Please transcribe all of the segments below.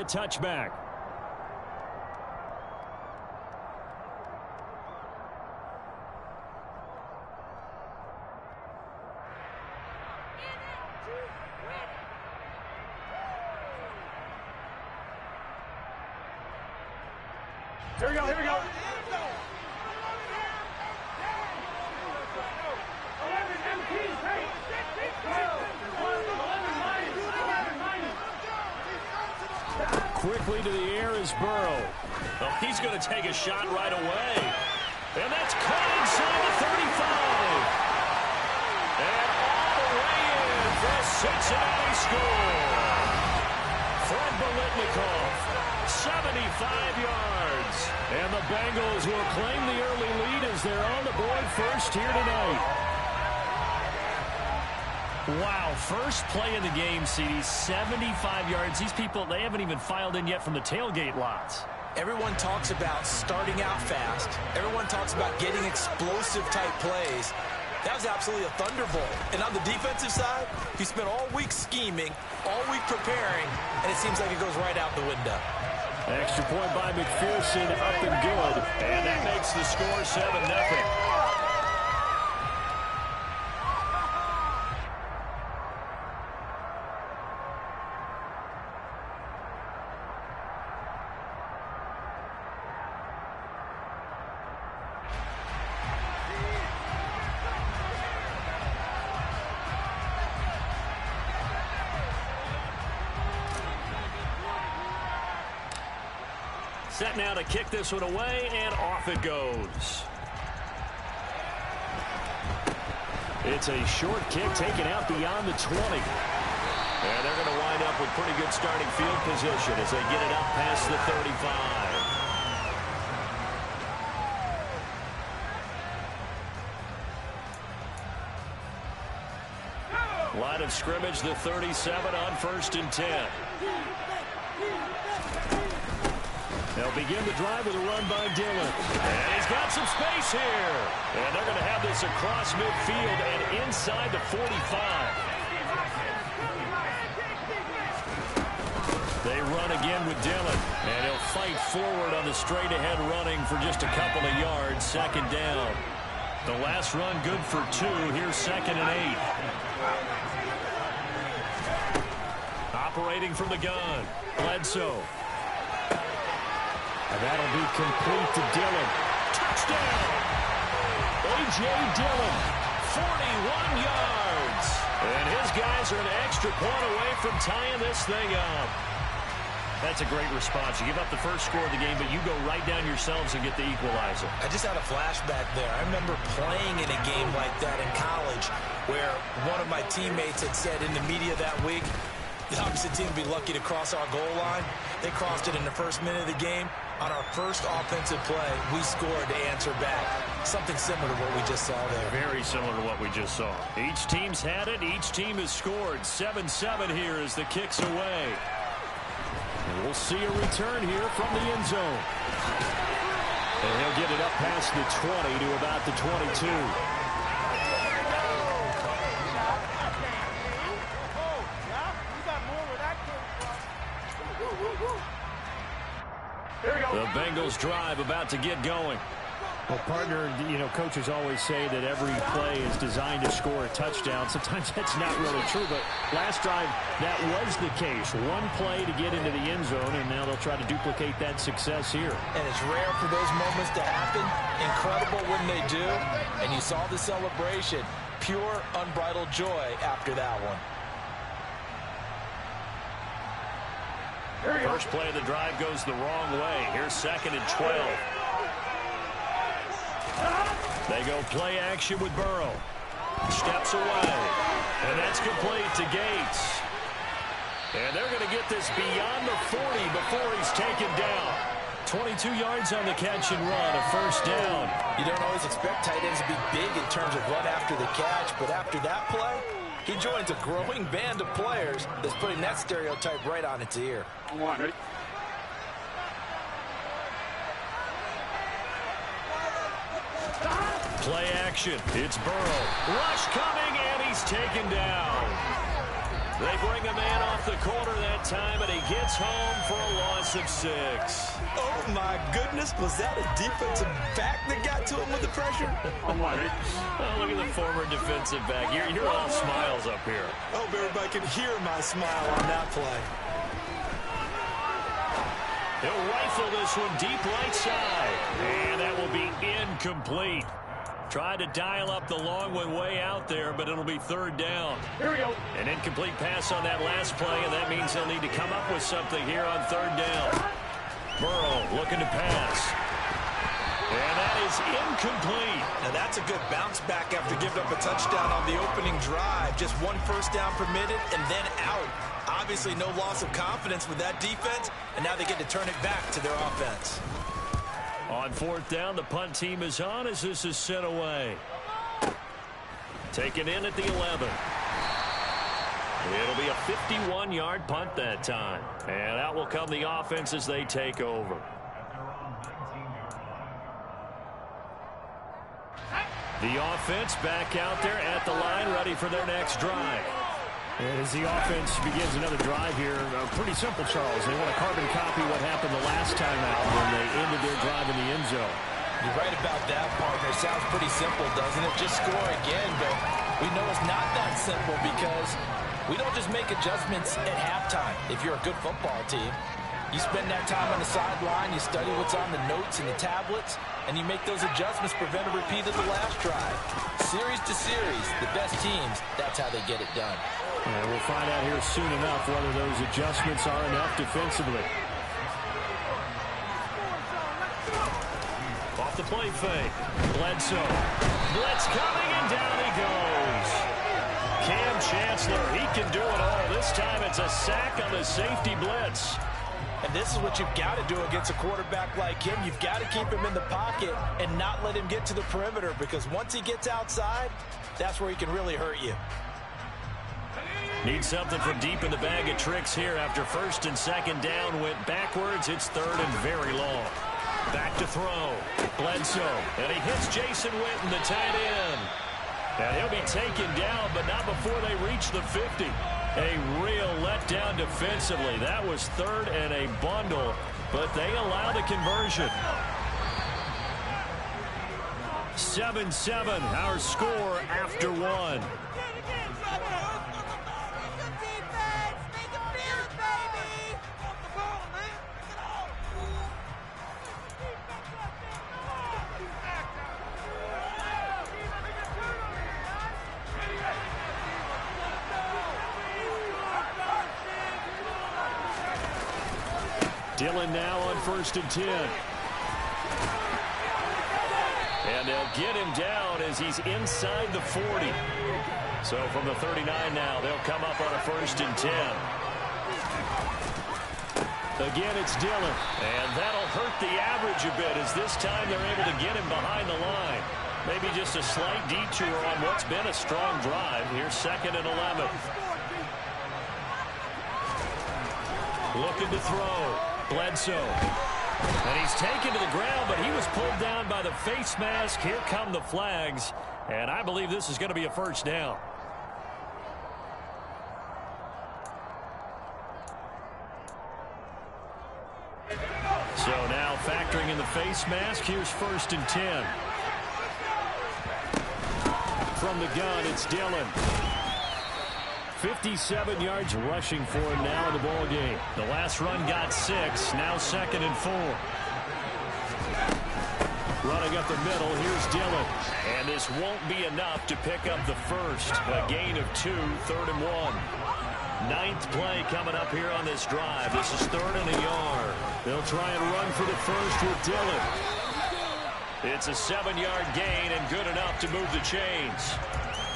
touchback. Here we go, here we go. Quickly to the air is Burrow. Oh, he's going to take a shot right away. And that's caught inside the 35. And all the way in for a Cincinnati score. Fred Biletnikoff, 75 yards. And the Bengals will claim the early lead as they're on the board first here tonight. Wow, first play in the game, CD, 75 yards. These people, they haven't even filed in yet from the tailgate lots. Everyone talks about starting out fast. Everyone talks about getting explosive-type plays. That was absolutely a thunderbolt. And on the defensive side, he spent all week scheming, all week preparing, and it seems like it goes right out the window. Extra point by McPherson, up and good. And that makes the score 7-0. Set now to kick this one away, and off it goes. It's a short kick taken out beyond the 20. And they're going to wind up with pretty good starting field position as they get it up past the 35. Line of scrimmage, the 37 on 1st and 10. They'll begin the drive with a run by Dillon. And he's got some space here. And they're going to have this across midfield and inside the 45. They run again with Dillon. And he'll fight forward on the straight-ahead running for just a couple of yards. Second down. The last run good for 2. Here's 2nd and 8. Operating from the gun. Bledsoe. And that'll be complete to Dillon. Touchdown! A.J. Dillon, 41 yards. And his guys are an extra point away from tying this thing up. That's a great response. You give up the first score of the game, but you go right down yourselves and get the equalizer. I just had a flashback there. I remember playing in a game like that in college where one of my teammates had said in the media that week, the opposite team would be lucky to cross our goal line. They crossed it in the first minute of the game. On our first offensive play, we scored to answer back. Something similar to what we just saw there. Very similar to what we just saw. Each team's had it. Each team has scored. 7-7 here as the kick's away. And we'll see a return here from the end zone. And he'll get it up past the 20 to about the 22. The Bengals drive about to get going. Well, partner, you know, coaches always say that every play is designed to score a touchdown. Sometimes that's not really true, but last drive, that was the case. One play to get into the end zone, and now they'll try to duplicate that success here. And it's rare for those moments to happen. Incredible when they do. And you saw the celebration. Pure, unbridled joy after that one. First play of the drive goes the wrong way. Here's 2nd and 12. They go play action with Burrow. Steps away. And that's complete to Gates. And they're going to get this beyond the 40 before he's taken down. 22 yards on the catch and run, a first down. You don't always expect tight ends to be big in terms of run after the catch, but after that play, he joins a growing band of players that's putting that stereotype right on its ear. Ready? Play action. It's Burrow. Rush coming, and he's taken down. They bring a man off the corner that time, and he gets home for a loss of 6. Oh, my goodness. Was that a defensive back that got to him with the pressure? Oh, look at the former defensive back. You're all smiles up here. I hope everybody can hear my smile on that play. He'll rifle this one deep right side. And that will be incomplete. Tried to dial up the long one way out there, but it'll be third down. Here we go. An incomplete pass on that last play, and that means they'll need to come up with something here on third down. Burrow looking to pass. And that is incomplete. Now that's a good bounce back after giving up a touchdown on the opening drive. Just one first down permitted and then out. Obviously no loss of confidence with that defense, and now they get to turn it back to their offense. On fourth down, the punt team is on as this is sent away. Taken in at the 11. It'll be a 51-yard punt that time. And out will come the offense as they take over. The offense back out there at the line, ready for their next drive. And as the offense begins another drive here, pretty simple, Charles. They want to carbon copy what happened the last time out when they ended their drive in the end zone. You're right about that, partner. Sounds pretty simple, doesn't it? Just score again, but we know it's not that simple because we don't just make adjustments at halftime. If you're a good football team, you spend that time on the sideline, you study what's on the notes and the tablets, and you make those adjustments, prevent a repeat of the last drive. Series to series, the best teams, that's how they get it done. And we'll find out here soon enough whether those adjustments are enough defensively. Off the play fake. Bledsoe. Blitz coming, and down he goes. Cam Chancellor, he can do it all. This time it's a sack on the safety blitz. And this is what you've got to do against a quarterback like him. You've got to keep him in the pocket and not let him get to the perimeter, because once he gets outside, that's where he can really hurt you. Need something from deep in the bag of tricks here after first and second down went backwards. It's third and very long. Back to throw. Bledsoe. And he hits Jason Witten, the tight end. And he'll be taken down, but not before they reach the 50. A real letdown defensively. That was third and a bundle, but they allow the conversion. 7-7, our score after one. Dillon now on 1st and 10. And they'll get him down as he's inside the 40. So from the 39 now, they'll come up on a 1st and 10. Again, it's Dillon. And that'll hurt the average a bit as this time they're able to get him behind the line. Maybe just a slight detour on what's been a strong drive. Here's 2nd and 11. Looking to throw. Bledsoe. And he's taken to the ground, but he was pulled down by the face mask. Here come the flags. And I believe this is going to be a first down. So now factoring in the face mask, here's 1st and 10. From the gun, it's Dillon. 57 yards rushing for him now in the ball game. The last run got 6. Now 2nd and 4. Running up the middle, here's Dillon. And this won't be enough to pick up the first. A gain of 2, 3rd and 1. 9th play coming up here on this drive. This is 3rd and a yard. They'll try and run for the first with Dillon. It's a 7-yard gain and good enough to move the chains.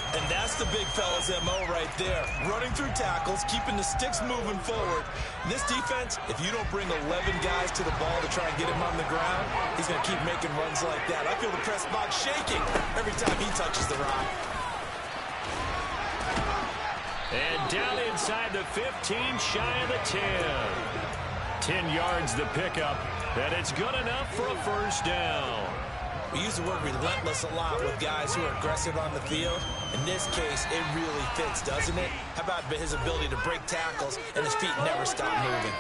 And that's the big fella's MO right there. Running through tackles, keeping the sticks moving forward. This defense, if you don't bring 11 guys to the ball to try and get him on the ground, he's going to keep making runs like that. I feel the press box shaking every time he touches the rock. And down inside the 15, shy of the 10. 10 yards the pickup, and it's good enough for a first down. We use the word relentless a lot with guys who are aggressive on the field. In this case, it really fits, doesn't it? How about his ability to break tackles and his feet never stop moving?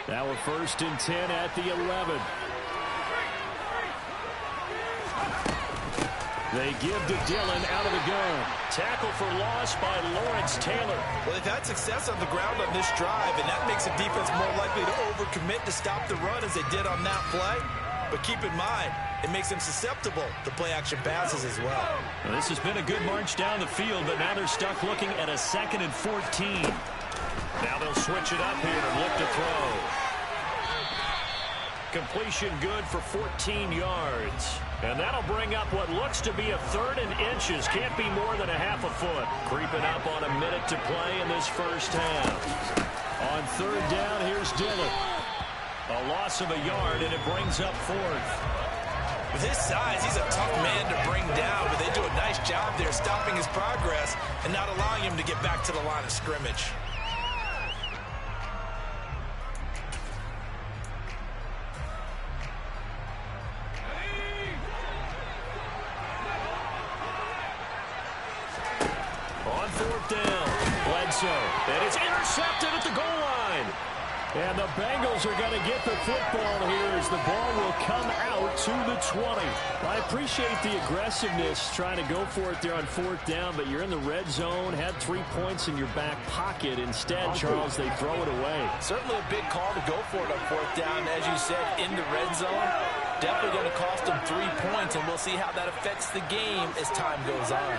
Now a 1st and 10 at the 11. They give to Dillon out of the gun. Tackle for loss by Lawrence Taylor. Well, they've had success on the ground on this drive, and that makes the defense more likely to overcommit to stop the run as they did on that play. But keep in mind, it makes them susceptible to play-action passes as well. Well, this has been a good march down the field, but now they're stuck looking at a 2nd and 14. Now they'll switch it up here and look to throw. Completion good for 14 yards. And that'll bring up what looks to be a 3rd and inches. Can't be more than a half a foot. Creeping up on a minute to play in this first half. On 3rd down, here's Dillon. A loss of a yard, and it brings up 4th. With his size, he's a tough man to bring down, but they do a nice job there stopping his progress and not allowing him to get back to the line of scrimmage. On 4th down, Bledsoe. And it's intercepted at the goal line. And the Bengals are going to get the football here as the ball will come out to the 20. I appreciate the aggressiveness trying to go for it there on 4th down, but you're in the red zone, had 3 points in your back pocket. Instead, Charles, they throw it away. Certainly a big call to go for it on 4th down, as you said, in the red zone. Definitely going to cost them 3 points, and we'll see how that affects the game as time goes on.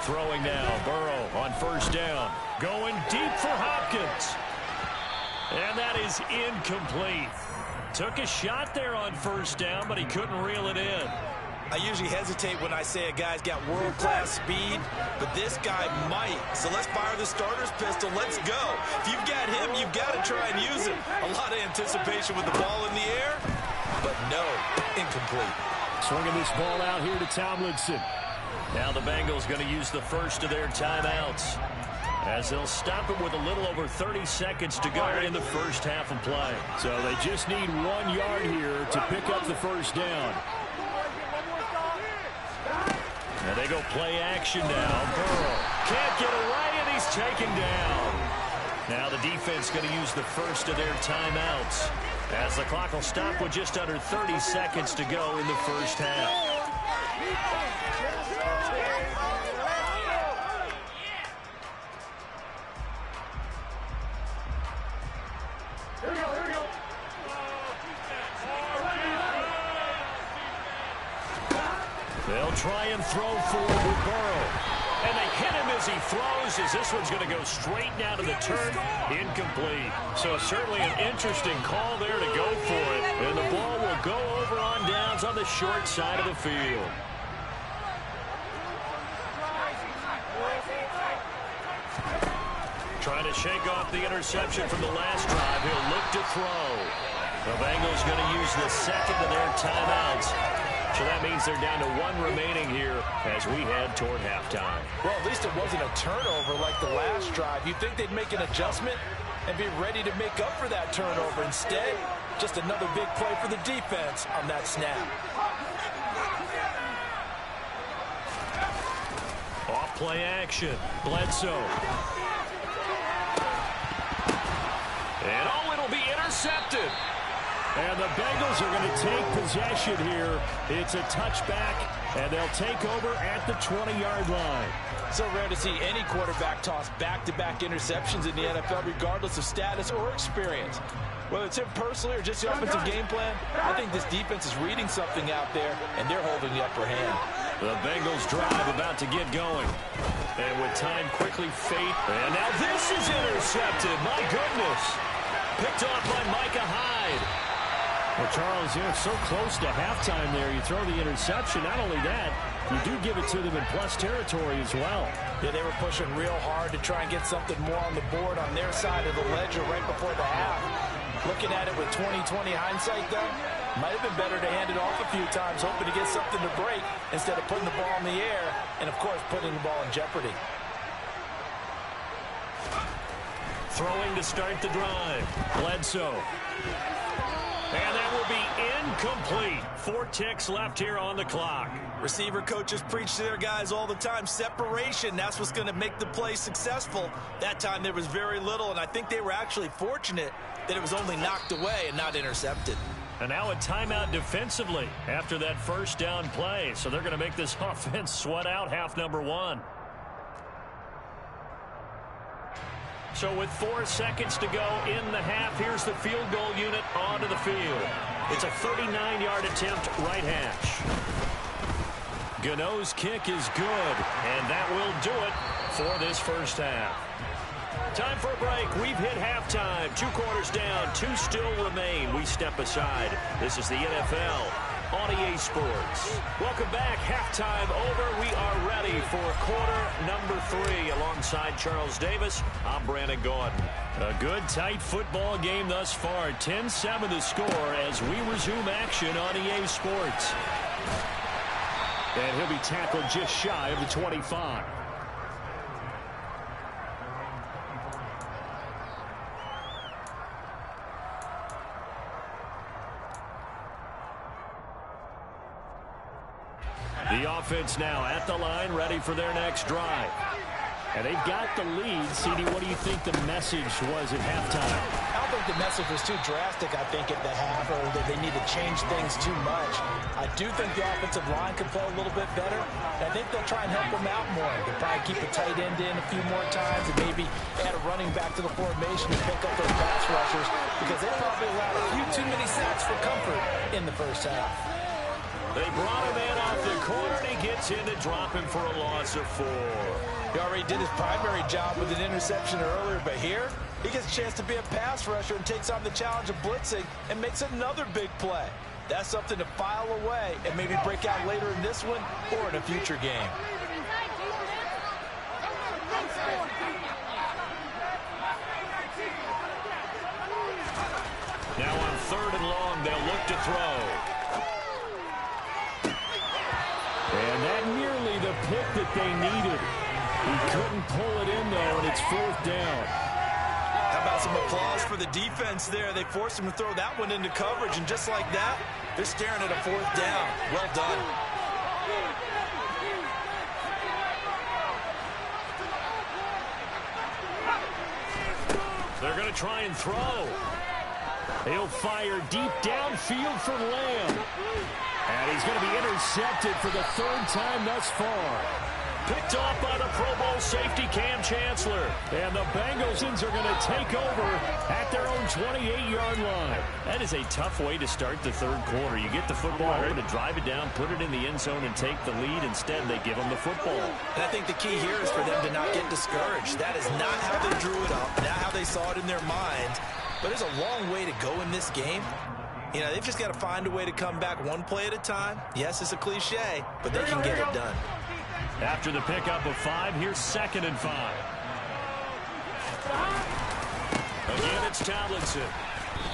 Throwing now, Burrow on 1st down. Going deep for Hopkins. And that is incomplete. Took a shot there on 1st down, but he couldn't reel it in. I usually hesitate when I say a guy's got world-class speed, but this guy might. So let's fire the starter's pistol. Let's go. If you've got him, you've got to try and use him. A lot of anticipation with the ball in the air, but no, incomplete. Swinging this ball out here to Tomlinson. Now the Bengals going to use the first of their timeouts, as they'll stop it with a little over 30 seconds to go in the first half of play. So they just need 1 yard here to pick up the 1st down. And they go play action now. Burrow can't get away, and he's taken down. Now the defense going to use the first of their timeouts, as the clock will stop with just under 30 seconds to go in the first half. They'll try and throw forward with Burrow. And they hit him as he throws, as this one's going to go straight down to the turf. Incomplete. So certainly an interesting call there to go for it. And the ball will go over on downs on the short side of the field. Trying to shake off the interception from the last drive. He'll look to throw. The Bengals going to use the second of their timeouts. So that means they're down to 1 remaining here as we head toward halftime. Well, at least it wasn't a turnover like the last drive. You'd think they'd make an adjustment and be ready to make up for that turnover. Instead, just another big play for the defense on that snap. Off play action. Bledsoe. And oh, it'll be intercepted. And the Bengals are going to take possession here. It's a touchback, and they'll take over at the 20-yard line. So rare to see any quarterback toss back-to-back interceptions in the NFL, regardless of status or experience. Whether it's him personally or just the offensive game plan, I think this defense is reading something out there, and they're holding the upper hand. The Bengals drive about to get going. And with time quickly fade. And now this is intercepted. My goodness. Picked off by Micah Hyde. Well, Charles, you're so close to halftime there. You throw the interception. Not only that, you do give it to them in plus territory as well. Yeah, they were pushing real hard to try and get something more on the board on their side of the ledger right before the half. Looking at it with 20/20 hindsight, though, might have been better to hand it off a few times, hoping to get something to break instead of putting the ball in the air and, of course, putting the ball in jeopardy. throwing to start the drive. Bledsoe. And that will be incomplete. 4 ticks left here on the clock. Receiver coaches preach to their guys all the time. Separation, that's what's going to make the play successful. That time there was very little, and I think they were actually fortunate that it was only knocked away and not intercepted. And now a timeout defensively after that first down play. So they're going to make this offense sweat out half number 1. So with 4 seconds to go in the half, here's the field goal unit onto the field. It's a 39-yard attempt, right hash. Gano's kick is good, and that will do it for this first half. Time for a break. We've hit halftime. 2 quarters down, 2 still remain. We step aside. This is the NFL on EA Sports. Welcome back. Halftime over. We are ready for quarter number 3. Alongside Charles Davis, I'm Brandon Gordon. A good, tight football game thus far. 10-7 the score as we resume action on EA Sports. And he'll be tackled just shy of the 25. The offense now at the line, ready for their next drive. And they've got the lead. CD, what do you think the message was at halftime? I don't think the message was too drastic, I think, at the half, or that they need to change things too much. I do think the offensive line can play a little bit better. I think they'll try and help them out more. They'll probably keep a tight end in a few more times and maybe add a running back to the formation to pick up those pass rushers, because they probably allowed a few too many sacks for comfort in the first half. They brought him in off the corner, and he gets in to drop him for a loss of 4. He already did his primary job with an interception earlier, but here he gets a chance to be a pass rusher and takes on the challenge of blitzing and makes another big play. That's something to file away and maybe break out later in this one or in a future game. Now on 3rd and long, they'll look to throw. And that nearly the pick that they needed. He couldn't pull it in, though, and it's 4th down. How about some applause for the defense there? They forced him to throw that one into coverage, and just like that, they're staring at a 4th down. Well done. They're going to try and throw. He'll fire deep downfield for Lamb. And he's going to be intercepted for the 3rd time thus far. Picked off by the Pro Bowl safety Cam Chancellor. And the Bengals are going to take over at their own 28-yard line. That is a tough way to start the 3rd quarter. You get the football over to drive it down, put it in the end zone, and take the lead. Instead, they give them the football. And I think the key here is for them to not get discouraged. That is not how they drew it up, not how they saw it in their minds. But there's a long way to go in this game. You know, they've just got to find a way to come back one play at a time. Yes, it's a cliche, but they can get it done. After the pickup of 5, here's 2nd and 5. Again, it's Tomlinson.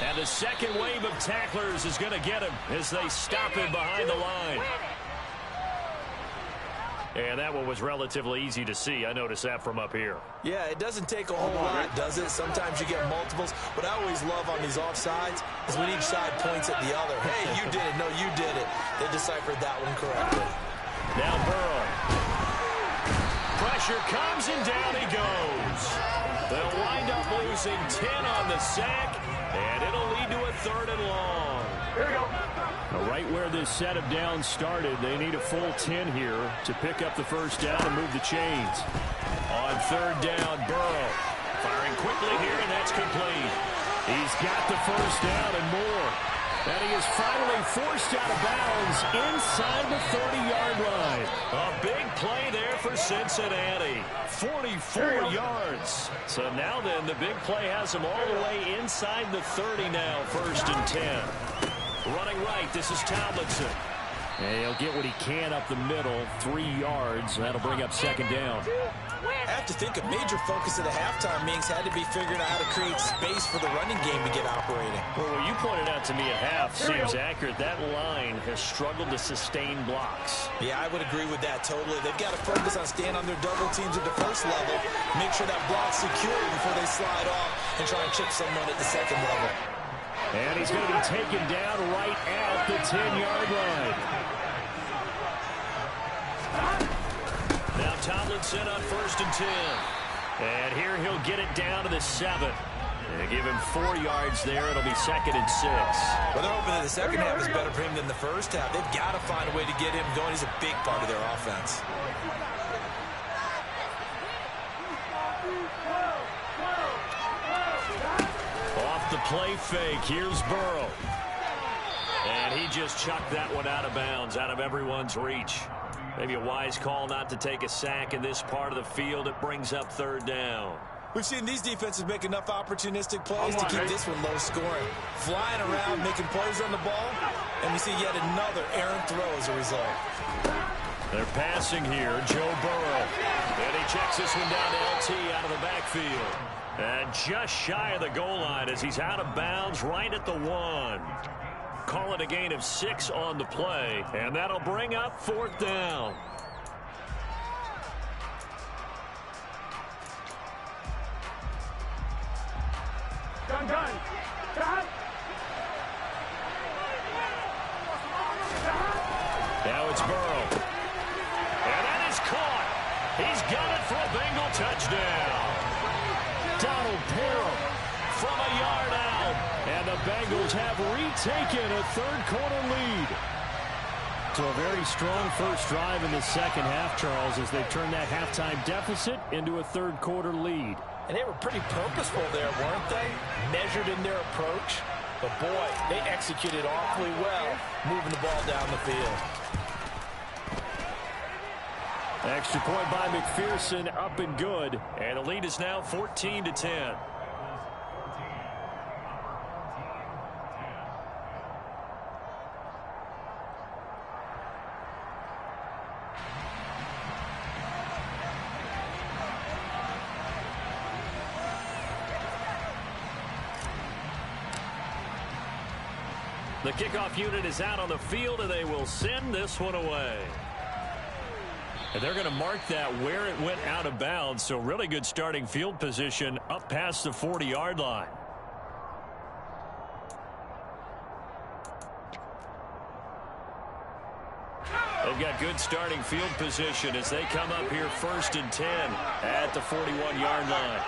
And the second wave of tacklers is going to get him as they stop him behind the line. And that one was relatively easy to see. I noticed that from up here. Yeah, it doesn't take a whole lot, does it? Sometimes you get multiples. What I always love on these offsides is when each side points at the other. Hey, you did it. No, you did it. They deciphered that one correctly. Now Burrow. Pressure comes and down he goes. They'll wind up losing 10 on the sack, and it'll lead to a 3rd and long. Here we go. Right where this set of downs started, they need a full 10 here to pick up the first down and move the chains. On 3rd down, Burrow firing quickly here, and that's complete. He's got the first down and more. And he is finally forced out of bounds inside the 30-yard line. A big play there for Cincinnati. 44 yards. So now then, the big play has him all the way inside the 30 now, 1st and 10. Running right, this is Tomlinson. And he'll get what he can up the middle, 3 yards. That'll bring up 2nd down. At have to think a major focus of the halftime meetings had to be figuring out how to create space for the running game to get operating. Well, what you pointed out to me at half seems accurate. That line has struggled to sustain blocks. Yeah, I would agree with that totally. They've got to focus on staying on their double teams at the first level, make sure that block's secure before they slide off and try and chip someone at the second level. And he's going to be taken down right at the 10-yard line. Now Tomlinson on 1st and 10. And here he'll get it down to the 7. They give him 4 yards there. It'll be 2nd and 6. Well, they're hoping that the second half is better for him than the first half. They've got to find a way to get him going. He's a big part of their offense. Off the play fake, here's Burrow. And he just chucked that one out of bounds, out of everyone's reach. Maybe a wise call not to take a sack in this part of the field. It brings up 3rd down. We've seen these defenses make enough opportunistic plays to keep this one low scoring. Flying around, making plays on the ball, and we see yet another errant throw as a result. They're passing here, Joe Burrow. And he checks this one down to LT out of the backfield. And just shy of the goal line as he's out of bounds right at the 1. Call it a gain of 6 on the play, and that'll bring up 4th down. Gun. Now it's Burrow. And that is caught. He's got it for a Bengal touchdown. Donald Parham from a yard out. And the Bengals have retaken a 3rd-quarter lead. So a very strong first drive in the second half, Charles, as they turn that halftime deficit into a 3rd-quarter lead. And they were pretty purposeful there, weren't they? Measured in their approach. But, boy, they executed awfully well, moving the ball down the field. Extra point by McPherson, up and good. And the lead is now 14-10. The kickoff unit is out on the field, and they will send this one away. And they're going to mark that where it went out of bounds, so really good starting field position up past the 40-yard line. They've got good starting field position as they come up here 1st and 10 at the 41-yard line.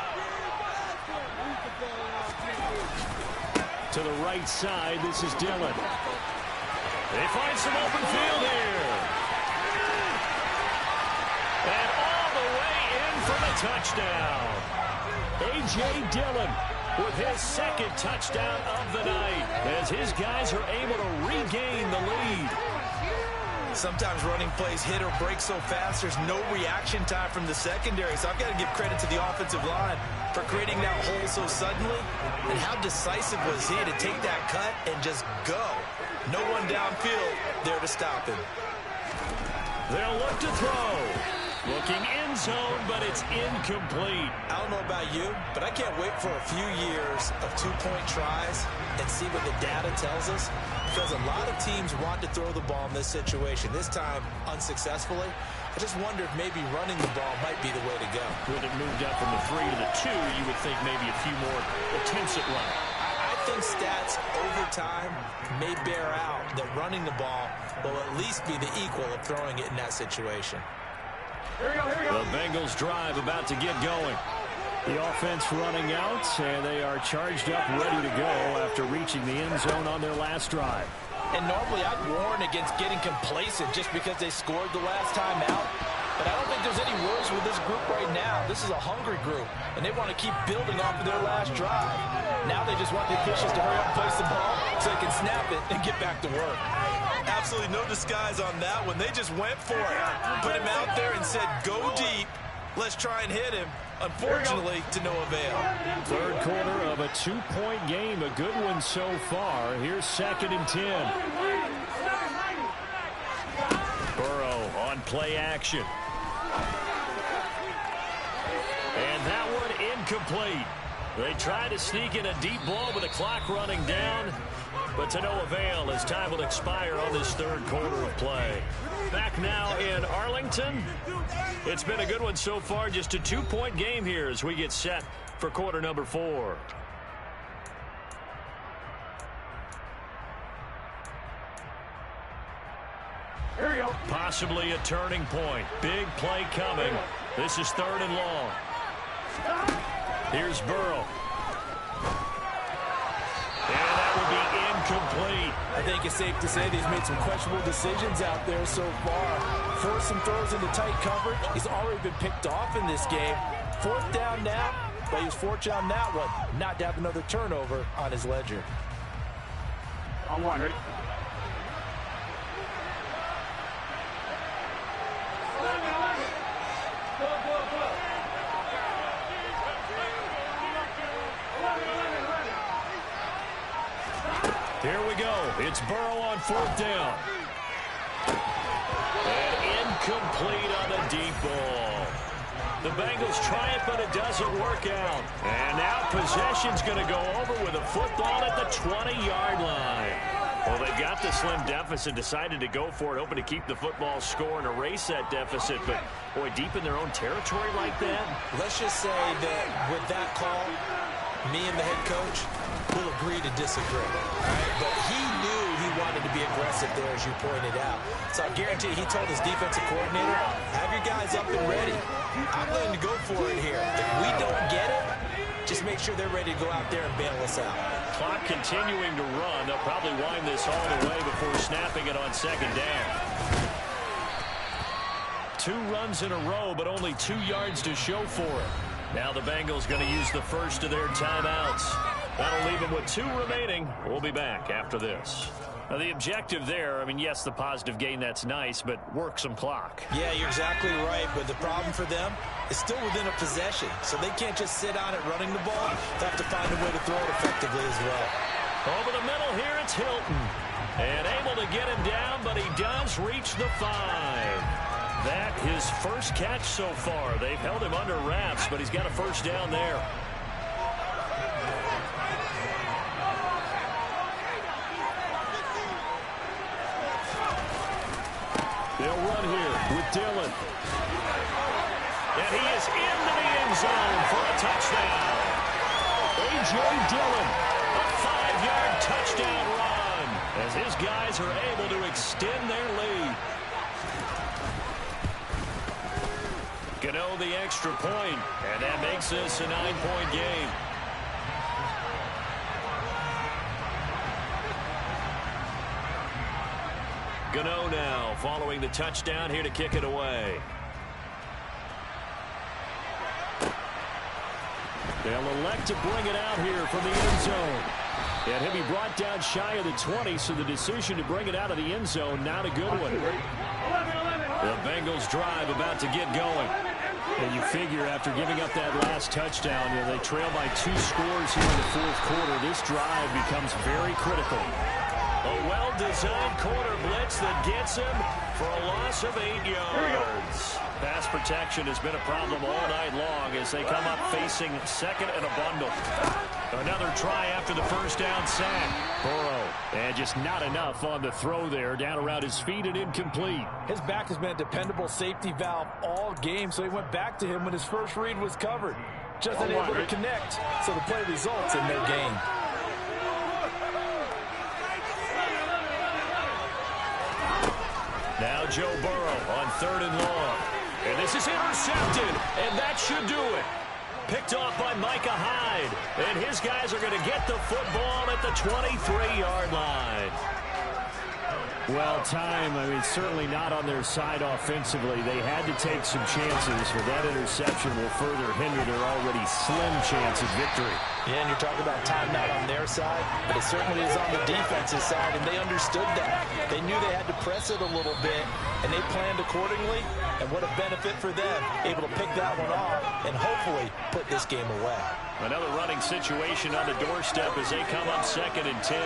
To the right side, this is Dillon. They find some open field here. And all the way in for the touchdown. A.J. Dillon with his 2nd touchdown of the night as his guys are able to regain the lead. Sometimes running plays hit or break so fast, there's no reaction time from the secondary. So I've got to give credit to the offensive line for creating that hole so suddenly. And how decisive was he to take that cut and just go? No one downfield there to stop him. They'll look to throw. Looking end zone, but it's incomplete. I don't know about you, but I can't wait for a few years of 2-point tries and see what the data tells us. Because a lot of teams want to throw the ball in this situation. This time, unsuccessfully. I just wonder if maybe running the ball might be the way to go. With it moved up from the 3 to the 2, you would think maybe a few more attempts at running. I think stats over time may bear out that running the ball will at least be the equal of throwing it in that situation. Here we go. The Bengals drive about to get going. The offense running out, and they are charged up, ready to go after reaching the end zone on their last drive. And normally I'd warn against getting complacent just because they scored the last time out. But I don't think there's any worries with this group right now. This is a hungry group, and they want to keep building off of their last drive. Now they just want the officials to hurry up and place the ball so they can snap it and get back to work. Absolutely no disguise on that one. They just went for it. Put him out there and said, go deep. Let's try and hit him. Unfortunately, to no avail. 3rd quarter of a 2-point game. A good one so far. Here's 2nd and 10. Burrow on play action. And that one incomplete. They try to sneak in a deep ball with the clock running down, but to no avail as time will expire on this third quarter of play. Back now in Arlington. It's been a good one so far. Just a 2-point game here as we get set for quarter number 4. Here we go. Possibly a turning point. Big play coming. This is 3rd and long. Here's Burrow. And that will be incomplete. I think it's safe to say that he's made some questionable decisions out there so far. Forced some throws into tight coverage. He's already been picked off in this game. 4th down now, but he was fortunate on that one not to have another turnover on his ledger. On one, ready? Here we go. It's Burrow on 4th down. And incomplete on the deep ball. The Bengals try it, but it doesn't work out. And now possession's going to go over with a football at the 20-yard line. Well, they've got the slim deficit, decided to go for it, hoping to keep the football score and erase that deficit. But, boy, deep in their own territory like that. Let's just say that with that call, me and the head coach will agree to disagree. All right? But he knew he wanted to be aggressive there, as you pointed out. So I guarantee he told his defensive coordinator, have your guys up and ready. I'm willing to go for it here. If we don't get it, just make sure they're ready to go out there and bail us out. Clock continuing to run. They'll probably wind this all the way before snapping it on 2nd down. 2 runs in a row, but only 2 yards to show for it. Now the Bengals going to use the first of their timeouts. That'll leave them with 2 remaining. We'll be back after this. Now the objective there, I mean, yes, the positive gain, that's nice, but work some clock. Yeah, you're exactly right, but the problem for them is still within a possession, so they can't just sit on it running the ball. They have to find a way to throw it effectively as well. Over the middle here, it's Hilton. And able to get him down, but he does reach the 5. That his first catch so far. They've held him under wraps, but he's got a first down there. They'll run here with Dillon. And he is into the end zone for a touchdown. A.J. Dillon, a 5-yard touchdown run as his guys are able to extend their lead. Gano the extra point, and that makes this a 9-point game. Gano now following the touchdown here to kick it away. They'll elect to bring it out here from the end zone. And he'll be brought down shy of the 20, so the decision to bring it out of the end zone, not a good one. The Bengals drive about to get going. And you figure after giving up that last touchdown, you know, they trail by 2 scores here in the 4th quarter. This drive becomes very critical. A well-designed corner blitz that gets him for a loss of 8 yards. Pass protection has been a problem all night long as they come up facing 2nd and a bundle. Another try after the first down sack. Burrow, and just not enough on the throw there. Down around his feet and incomplete. His back has been a dependable safety valve all game, so he went back to him when his first read was covered. Just unable to connect, so the play results in no gain. Now Joe Burrow on 3rd and long. And this is intercepted, and that should do it. Picked off by Micah Hyde, and his guys are going to get the football at the 23-yard line. Well, time, I mean, certainly not on their side offensively. They had to take some chances, but that interception will further hinder their already slim chance of victory. Yeah, and you're talking about time not on their side, but it certainly is on the defensive side, and they understood that. They knew they had to press it a little bit, and they planned accordingly, and what a benefit for them, able to pick that one off and hopefully put this game away. Another running situation on the doorstep as they come up 2nd and 10.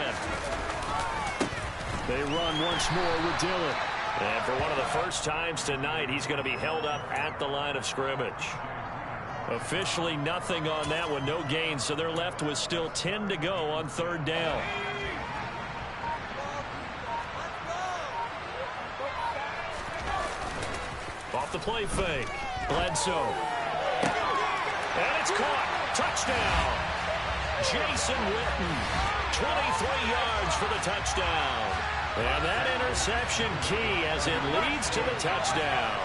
They run once more with Dillon. And for one of the first times tonight, he's going to be held up at the line of scrimmage. Officially nothing on that one, no gain, so they're left with still 10 to go on third down. Off the play fake, Bledsoe. And it's caught. Touchdown. Jason Witten, 23 yards for the touchdown. And that interception key as it leads to the touchdown.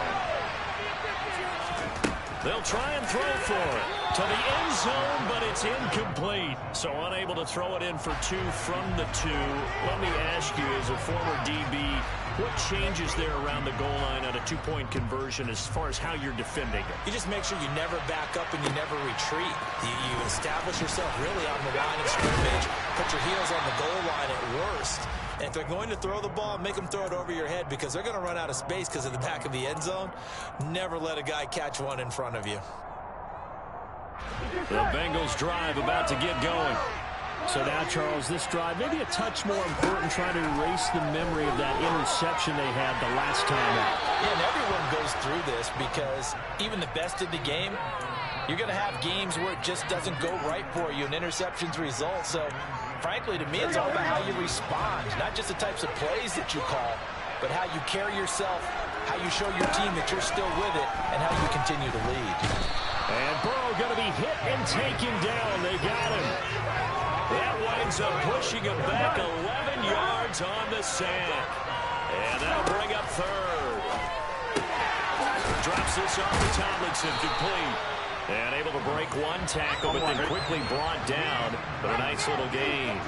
They'll try and throw for it to the end zone, but it's incomplete. So unable to throw it in for two from the two. Let me ask you, as a former DB, what changes there around the goal line on a two-point conversion as far as how you're defending it? You just make sure you never back up and you never retreat. You establish yourself really on the line of scrimmage, put your heels on the goal line at worst. And if they're going to throw the ball, make them throw it over your head because they're going to run out of space because of the back of the end zone. Never let a guy catch one in front of you. The Bengals drive about to get going. So now, Charles, this drive maybe a touch more important, trying to erase the memory of that interception they had the last time out. Yeah, and everyone goes through this because even the best in the game, you're going to have games where it just doesn't go right for you, and interceptions result. So, frankly, to me, it's all about how you respond, not just the types of plays that you call, but how you carry yourself, how you show your team that you're still with it, and how you continue to lead. And Burrow going to be hit and taken down. They got him. That winds up pushing him back 11 yards on the sack. And that'll bring up third. Drops this off to Tomlinson, complete. And able to break one tackle, but then quickly brought down. But a nice little gain.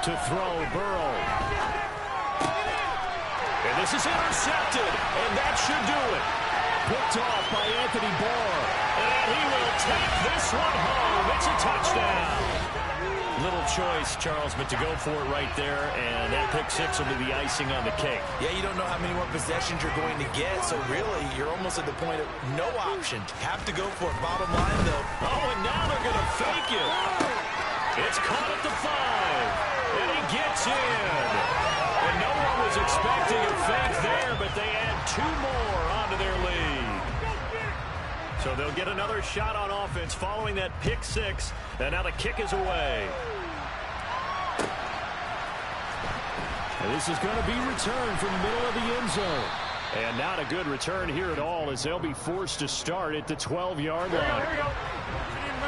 To throw, Burrow. And this is intercepted, and that should do it. Picked off by Anthony Barr. And he will take this one home. It's a touchdown. Little choice, Charles, but to go for it right there, and that pick six will be the icing on the cake. Yeah, you don't know how many more possessions you're going to get, so really, you're almost at the point of no option. Have to go for it. Bottom line, though. Oh, and now they're going to fake it. It's caught at the 5, and he gets in. And no one was expecting a fake there, but they add two more onto their lead. So they'll get another shot on offense following that pick six, and now the kick is away. And this is going to be returned from the middle of the end zone. And not a good return here at all, as they'll be forced to start at the 12-yard line.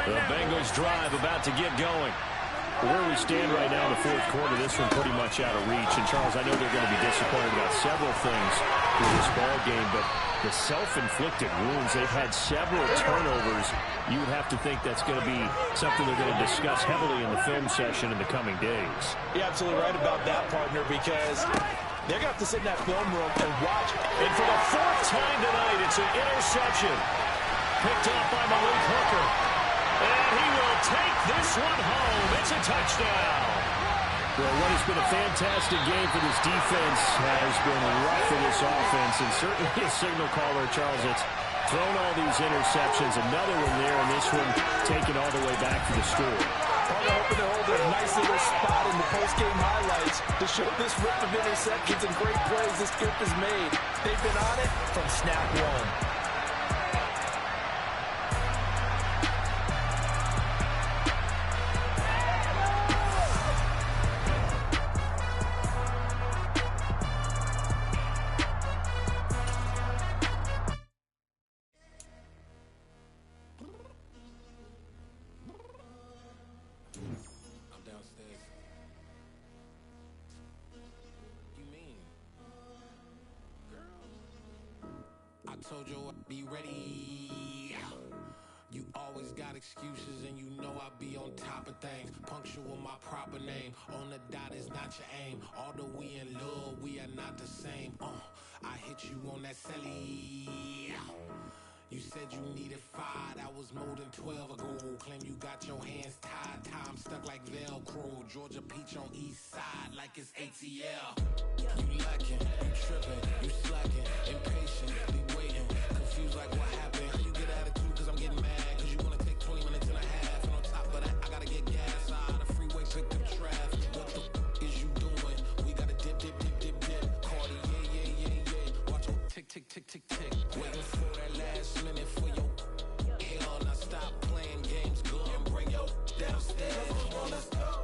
The Bengals drive about to get going. Where we stand right now in the fourth quarter, this one pretty much out of reach. And, Charles, I know they're going to be disappointed about several things through this ball game, but the self-inflicted wounds, they've had several turnovers. You would have to think that's going to be something they're going to discuss heavily in the film session in the coming days. You're absolutely right about that, partner, because they're going to have to sit in that film room and watch. And for the fourth time tonight, it's an interception. Picked off by Malik Hooker. And he will take this one home. It's a touchdown. Well, what has been a fantastic game for this defense has been rough for this offense, and certainly a signal caller, Charles, that's thrown all these interceptions. Another one there, and this one taken all the way back to the score. They're hoping to hold a nice little spot in the post-game highlights to show this rip of interceptions and great plays this group has made. They've been on it from snap one. Told you I'd be ready. You always got excuses and you know I be on top of things. Punctual my proper name. On the dot is not your aim. Although we in love, we are not the same. I hit you on that celly. You said you needed 5, that was more than 12 ago. Claim you got your hands tied, time stuck like Velcro. Georgia Peach on east side like it's ATL. You lacking, you tripping, you slacking, impatient, be waiting, confused like what happened. You get attitude cause I'm getting mad, cause you wanna take 20 minutes and a half. And on top of that, I gotta get gas out of the freeway, pick up traffic. What the is you doing? We gotta dip, dip, dip, dip, dip. Cardi tick, tick, tick. Waiting for that last minute for your hell. Now stop playing games, go and bring your downstairs. Come on, let's go.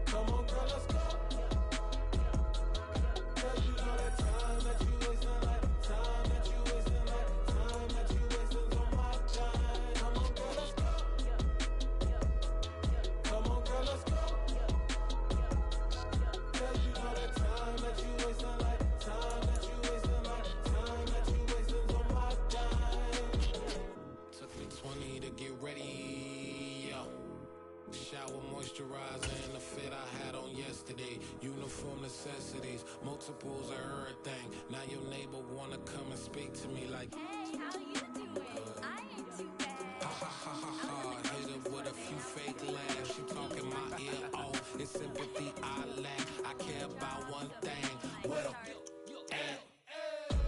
Come on, girl, let's go. Cause you know that time that you wasting, like time that you wasting, like time that you wasting on my time. Come on, girl, let's go. Come on, girl, let's go. Cause you know that time that you wasting, like time that you wasting, like time that you wasting on my time. Took me 20 to get ready, yo. Shower moisturizer and the fit I had on yesterday. Uniform necessities, multiples of everything. Now your neighbor wanna come and speak to me like, hey, how you doing? I ain't too bad. ha ha ha ha ha. Hit her with a few fake laughs. She talking my ear off. It's sympathy I lack. I care about one thing. What up?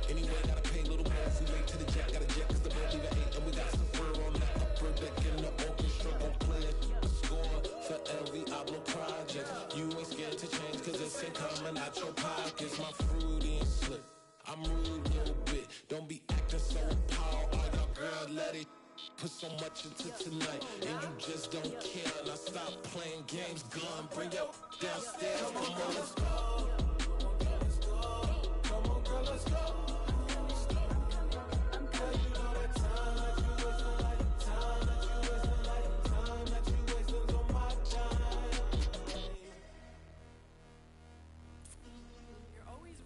Anyway, gotta pay a little more if we late to the jet. Got a jet cause the boat leave at 8. And we got some fur on the upper deck in the orchestra. Gon' play it. Score for every Ablo project. You ain't scared to change cause it's ain't coming out your pockets. My fruity and slip. I'm rude a little bit. Don't be acting so appalled. All y'all girl, let it put so much into tonight. And you just don't care. Now stop playing games. Gun, bring your downstairs. Come on, girl, let's go. Come on, girl, let's go.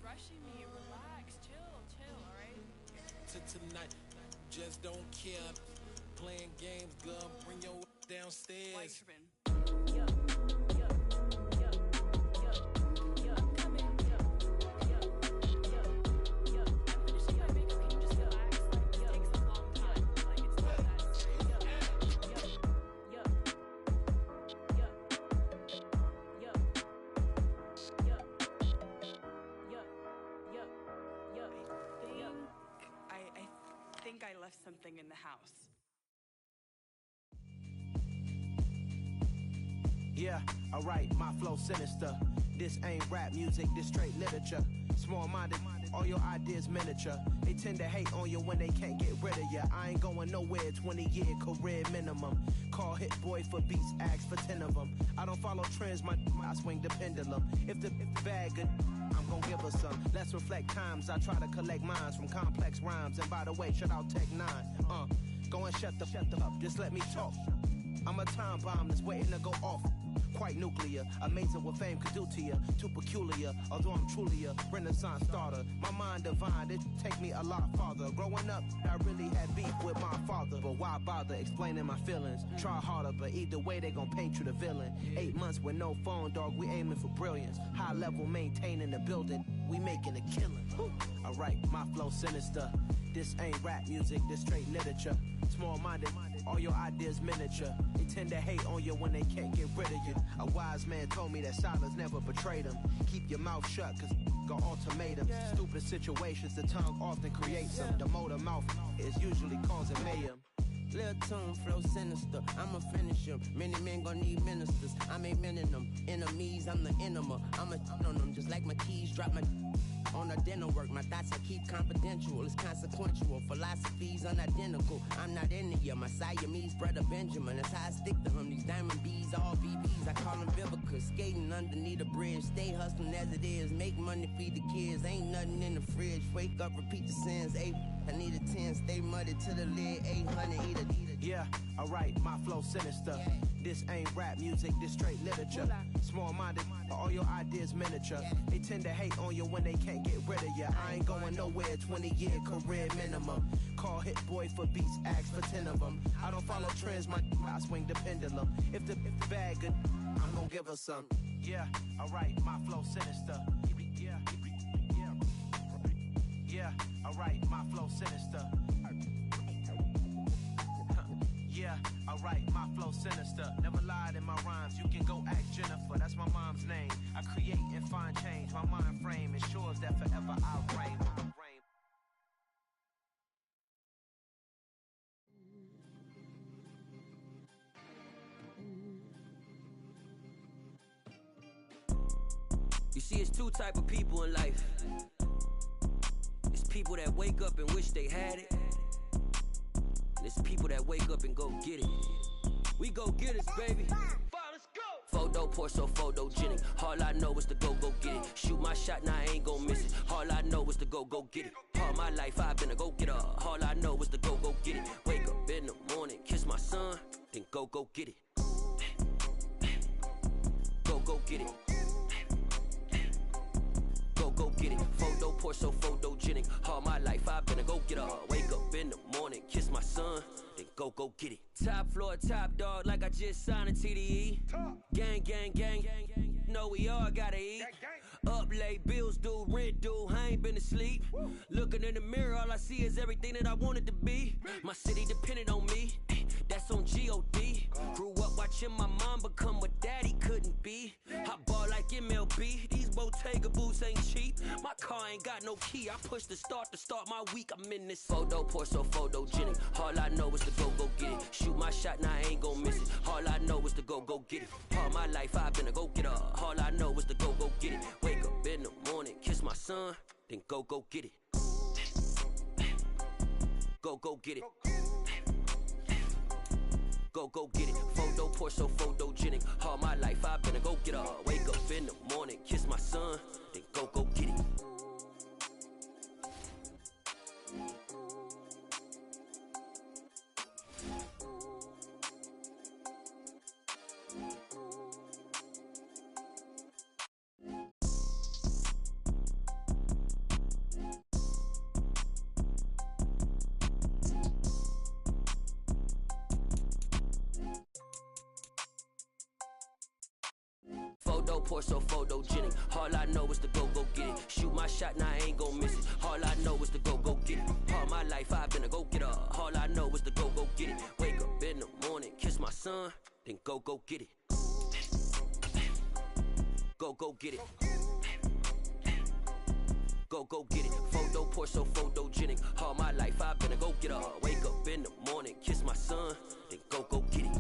Rushing me, relax, chill, alright? To tonight, just don't care. Playing games, girl, bring your downstairs. Why you tripping? I'm coming. I'm finishing my makeup. Can you just relax? Like, it takes a long time. Like, it's not that serious. I think I left something in the house. Yeah, alright, my flow sinister. This ain't rap music, this straight literature. Small-minded, all your ideas miniature. They tend to hate on you when they can't get rid of you. I ain't going nowhere, 20-year career minimum. Call hit boy for beats, ask for 10 of them. I don't follow trends, I swing the pendulum. If the bag good, I'm gon' give her some. Let's reflect times, I try to collect minds from complex rhymes. And by the way, shout out Tech 9. Go and shut the up, just let me talk. I'm a time bomb that's waiting to go off. Quite nuclear, amazing what fame could do to you. Too peculiar, although I'm truly a renaissance starter. My mind divine, it take me a lot farther. Growing up, I really had beef with my father. But why bother explaining my feelings? Try harder, but either way they gon' paint you the villain. 8 months with no phone, dog, we aiming for brilliance. High level maintaining the building, we making a killing. Alright, my flow sinister. This ain't rap music, this straight literature. Small-minded, all your ideas miniature. They tend to hate on you when they can't get rid of you. A wise man told me that silence never betrayed him. Keep your mouth shut, cause got ultimatums. Stupid situations, the tongue often creates them. The motor mouth is usually causing mayhem. Lil' tune, flow sinister, I'ma finish him. Many men gon' need ministers, I'm ain't mending them. Enemies, I'm the enema, I'ma on them. Just like my keys, drop my on the dinner work. My thoughts I keep confidential, it's consequential. Philosophies unidentical, I'm not into you. My Siamese brother Benjamin, that's how I stick to him. These diamond bees, all BBs, I call them Vivica. Skating underneath a bridge, stay hustling as it is. Make money, feed the kids, ain't nothing in the fridge. Wake up, repeat the sins, I need a 10, stay muddy to the lid, 800, eat a. Yeah, alright, my flow sinister. This ain't rap music, this straight literature. Small-minded, all your ideas miniature. They tend to hate on you when they can't get rid of you. I ain't going nowhere, 20-year career minimum. Call hit boy for beats, ask for 10 of them. I don't follow trends, I swing the pendulum. If the bag good, I'm gon' give her some. Yeah, alright, my flow sinister. Yeah, alright, my flow sinister. Yeah, alright, my flow sinister. Never lied in my rhymes, you can go ask Jennifer. That's my mom's name. I create and find change. My mind frame ensures that forever I'll reign. You see, it's two type of people in life. people that wake up and wish they had it. And it's people that wake up and go get it. We go get it, baby. Photo poor, so photogenic. All I know is to go get it. Shoot my shot, now I ain't gon' miss it. All I know is to go get it. All my life I've been a go-getter. All I know is to go get it. Wake up in the morning, kiss my son, then go get it. Go get it. Go get it. Photo poor, so photogenic. All my life I've been a go-getter. Wake up in the morning, kiss my son, then go get it. Top floor, top dog, like I just signed a TDE. Gang, gang, gang, gang. Know we all gotta eat. Up late, bills due, rent due, I ain't been asleep. Looking in the mirror, all I see is everything that I wanted to be. My city depended on me, that's on G.O.D. Grew up watching my mom become what daddy couldn't be. I ball like MLB, these Bottega boots ain't cheap. My car ain't got no key, I push the start to start my week. I'm in this photo poor, so photogenic. All I know is to go get it. Shoot my shot, now I ain't gon' miss it. All I know is to go get it. All my life I've been a go-getter. All I know is to go get it. Wake up in the morning, kiss my son, then go get it. Go get it. Go get it. Photo poor, so photogenic. All my life I've been a go-getter. Wake up in the morning, kiss my son, then go get it. Photo poor, so photogenic. All I know is to go get it. Shoot my shot, now I ain't gon' miss it. All I know is to go get it. All my life I've been a go-getter. All I know is to go get it. Wake up in the morning, kiss my son, then go get it. Go get it. Go get it. Photo poor, so photogenic. All my life I've been a go-getter. Wake up in the morning, kiss my son, then go get it.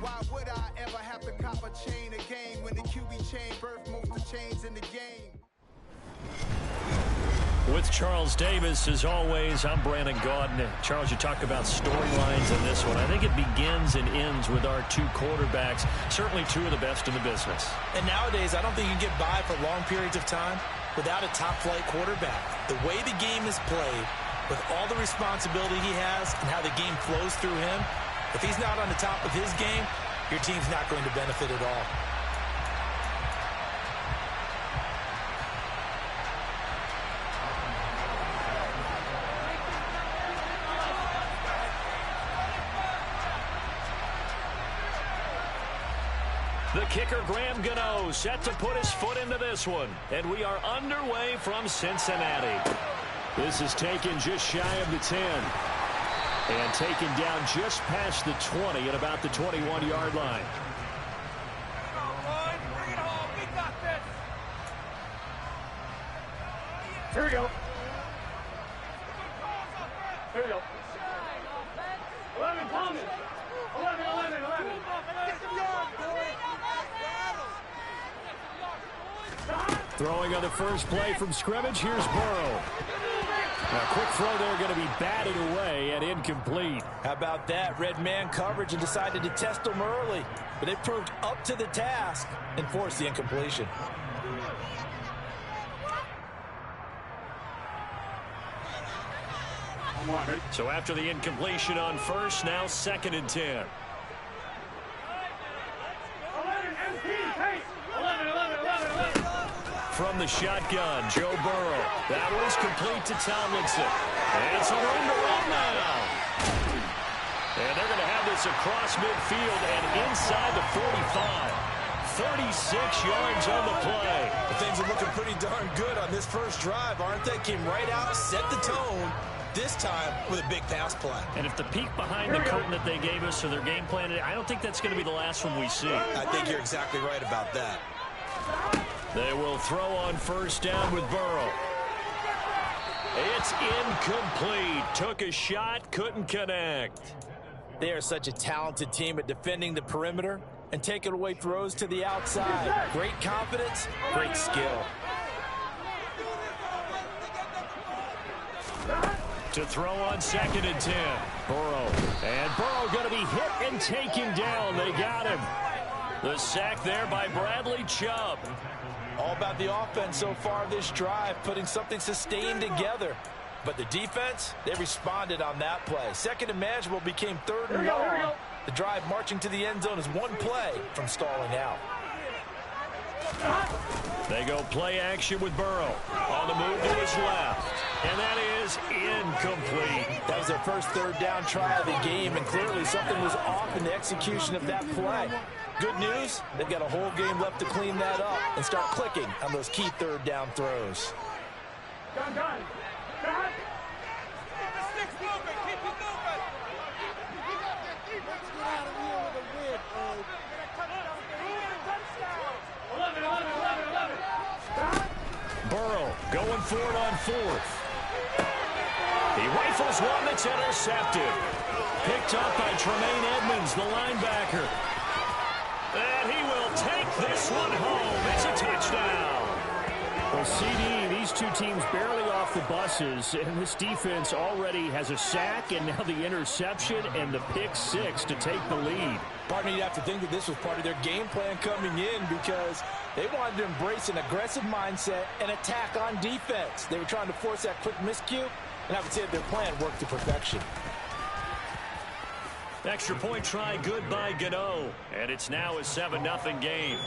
Why would I ever have to cop a chain again when the QB chain birthed most of chains in the game? With Charles Davis, as always, I'm Brandon Gaudin. Charles, you talk about storylines in this one. I think it begins and ends with our two quarterbacks, certainly two of the best in the business. And nowadays, I don't think you can get by for long periods of time without a top-flight quarterback. The way the game is played, with all the responsibility he has and how the game flows through him, if he's not on the top of his game, your team's not going to benefit at all. The kicker, Graham Gano, set to put his foot into this one. And we are underway from Cincinnati. This is taken just shy of the 10. And taken down just past the 20 at about the 21-yard line. Here we go. Here we go. 11 coming. 11. Throwing on the first play from scrimmage, here's Burrow. Now, quick throw there, going to be batted away and incomplete. How about that? Red man coverage and decided to test them early. But they proved up to the task and forced the incompletion. So after the incompletion on first, now 2nd and 10. 11. From the shotgun, Joe Burrow. That was complete to Tomlinson. And some room to run now. And they're going to have this across midfield and inside the 45. 36 yards on the play. Things are looking pretty darn good on this first drive, aren't they? Came right out, set the tone, this time with a big pass play. And if the peek behind the curtain that they gave us or their game plan, I don't think that's going to be the last one we see. I think you're exactly right about that. They will throw on first down with Burrow. It's incomplete. Took a shot, couldn't connect. They are such a talented team at defending the perimeter and taking away throws to the outside. Great confidence, great skill. To throw on 2nd and 10. Burrow. And Burrow going to be hit and taken down. They got him. The sack there by Bradley Chubb. All about the offense so far this drive, putting something sustained together. But the defense, they responded on that play. 2nd and manageable became 3rd and long. The drive marching to the end zone is one play from stalling out. They go play action with Burrow. On the move to his left. And that is incomplete. That was their first 3rd down try of the game, and clearly something was off in the execution of that play. Good news, they've got a whole game left to clean that up and start clicking on those key 3rd down throws. Gun. Gun. Keep the sticks moving. Keep it moving. Let's get out of here with a win, Old. 11. Burrow going for it on 4th. He rifles one that's intercepted. Picked up by Tremaine Edmonds, the linebacker. And he will take this one home. It's a touchdown. Well, CD, these two teams barely off the buses, and this defense already has a sack and now the interception and the pick 6 to take the lead. Partner, you'd have to think that this was part of their game plan coming in because they wanted to embrace an aggressive mindset and attack on defense. They were trying to force that quick miscue, and I would say that their plan worked to perfection. Extra point try good by Gano. And it's now a 7-0 game.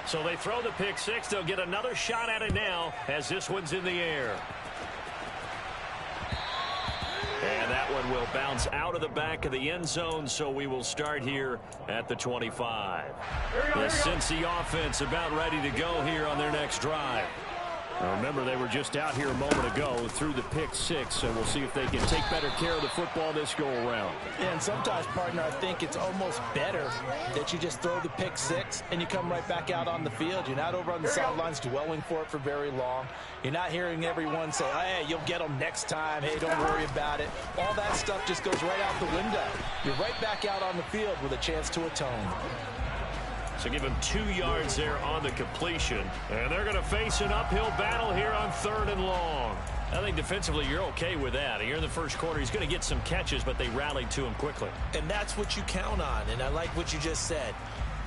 So they throw the pick 6. They'll get another shot at it now as this one's in the air. And that one will bounce out of the back of the end zone, so we will start here at the 25. The Cincy offense about ready to go here on their next drive. Now remember, they were just out here a moment ago through the pick 6, so we'll see if they can take better care of the football this go-around. Yeah, and sometimes, partner, I think it's almost better that you just throw the pick 6 and you come right back out on the field. You're not over on the sidelines dwelling for it for very long. You're not hearing everyone say, oh, hey, you'll get them next time. Hey, don't worry about it. All that stuff just goes right out the window. You're right back out on the field with a chance to atone. So give him 2 yards there on the completion. And they're going to face an uphill battle here on 3rd and long. I think defensively you're okay with that. Here in the first quarter, he's going to get some catches, but they rallied to him quickly. And that's what you count on, and I like what you just said.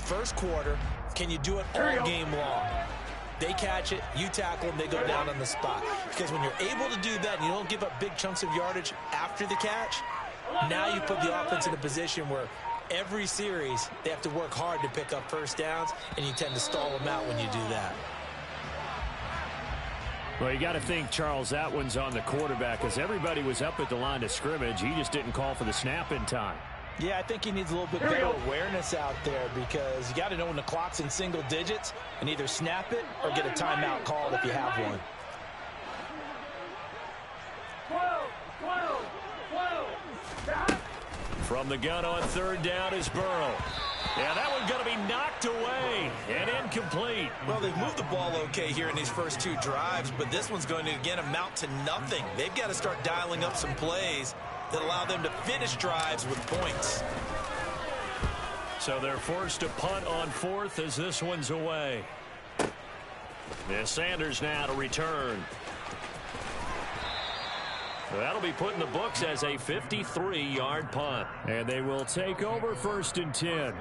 First quarter, can you do it all game long? They catch it, you tackle them, they go down on the spot. Because when you're able to do that and you don't give up big chunks of yardage after the catch, now you put the offense in a position where every series, they have to work hard to pick up first downs, and you tend to stall them out when you do that. Well, you got to think, Charles, that one's on the quarterback because everybody was up at the line of scrimmage. He just didn't call for the snap in time. Yeah, I think he needs a little bit better awareness out there because you got to know when the clock's in single digits and either snap it or get a timeout called if you have one. 12. From the gun on 3rd down is Burrow. Yeah, that one's going to be knocked away and incomplete. Well, they've moved the ball okay here in these first 2 drives, but this one's going to, again, amount to nothing. They've got to start dialing up some plays that allow them to finish drives with points. So they're forced to punt on 4th as this one's away. Yeah, Sanders now to return. That'll be put in the books as a 53-yard punt. And they will take over 1st and 10.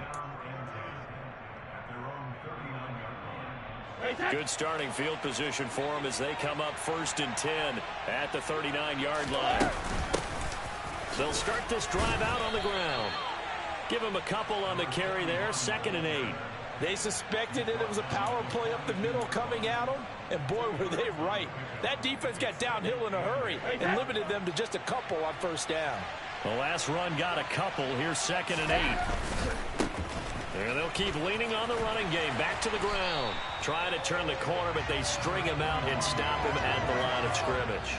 Good starting field position for them as they come up 1st and 10 at the 39-yard line. They'll start this drive out on the ground. Give them a couple on the carry there, 2nd and 8. They suspected that it was a power play up the middle coming at them, and boy, were they right. That defense got downhill in a hurry and limited them to just a couple on 1st down. The last run got a couple. Here's 2nd and 8. And they'll keep leaning on the running game. Back to the ground. Trying to turn the corner, but they string him out and stop him at the line of scrimmage.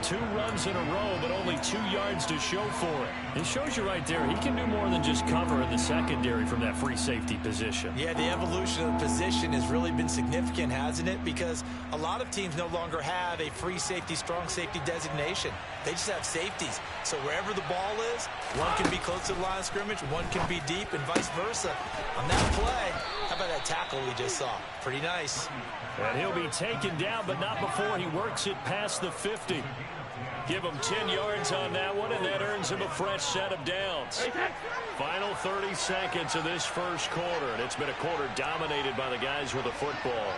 2 runs in a row, but only 2 yards to show for it. It shows you right there, he can do more than just cover in the secondary from that free safety position. Yeah, the evolution of the position has really been significant, hasn't it? Because a lot of teams no longer have a free safety, strong safety designation. They just have safeties. So wherever the ball is, one can be close to the line of scrimmage, one can be deep, and vice versa. On that play, how about that tackle we just saw? Pretty nice. And he'll be taken down, but not before he works it past the 50. Give him 10 yards on that one, and that earns him a fresh set of downs. Final 30 seconds of this first quarter, and it's been a quarter dominated by the guys with the football.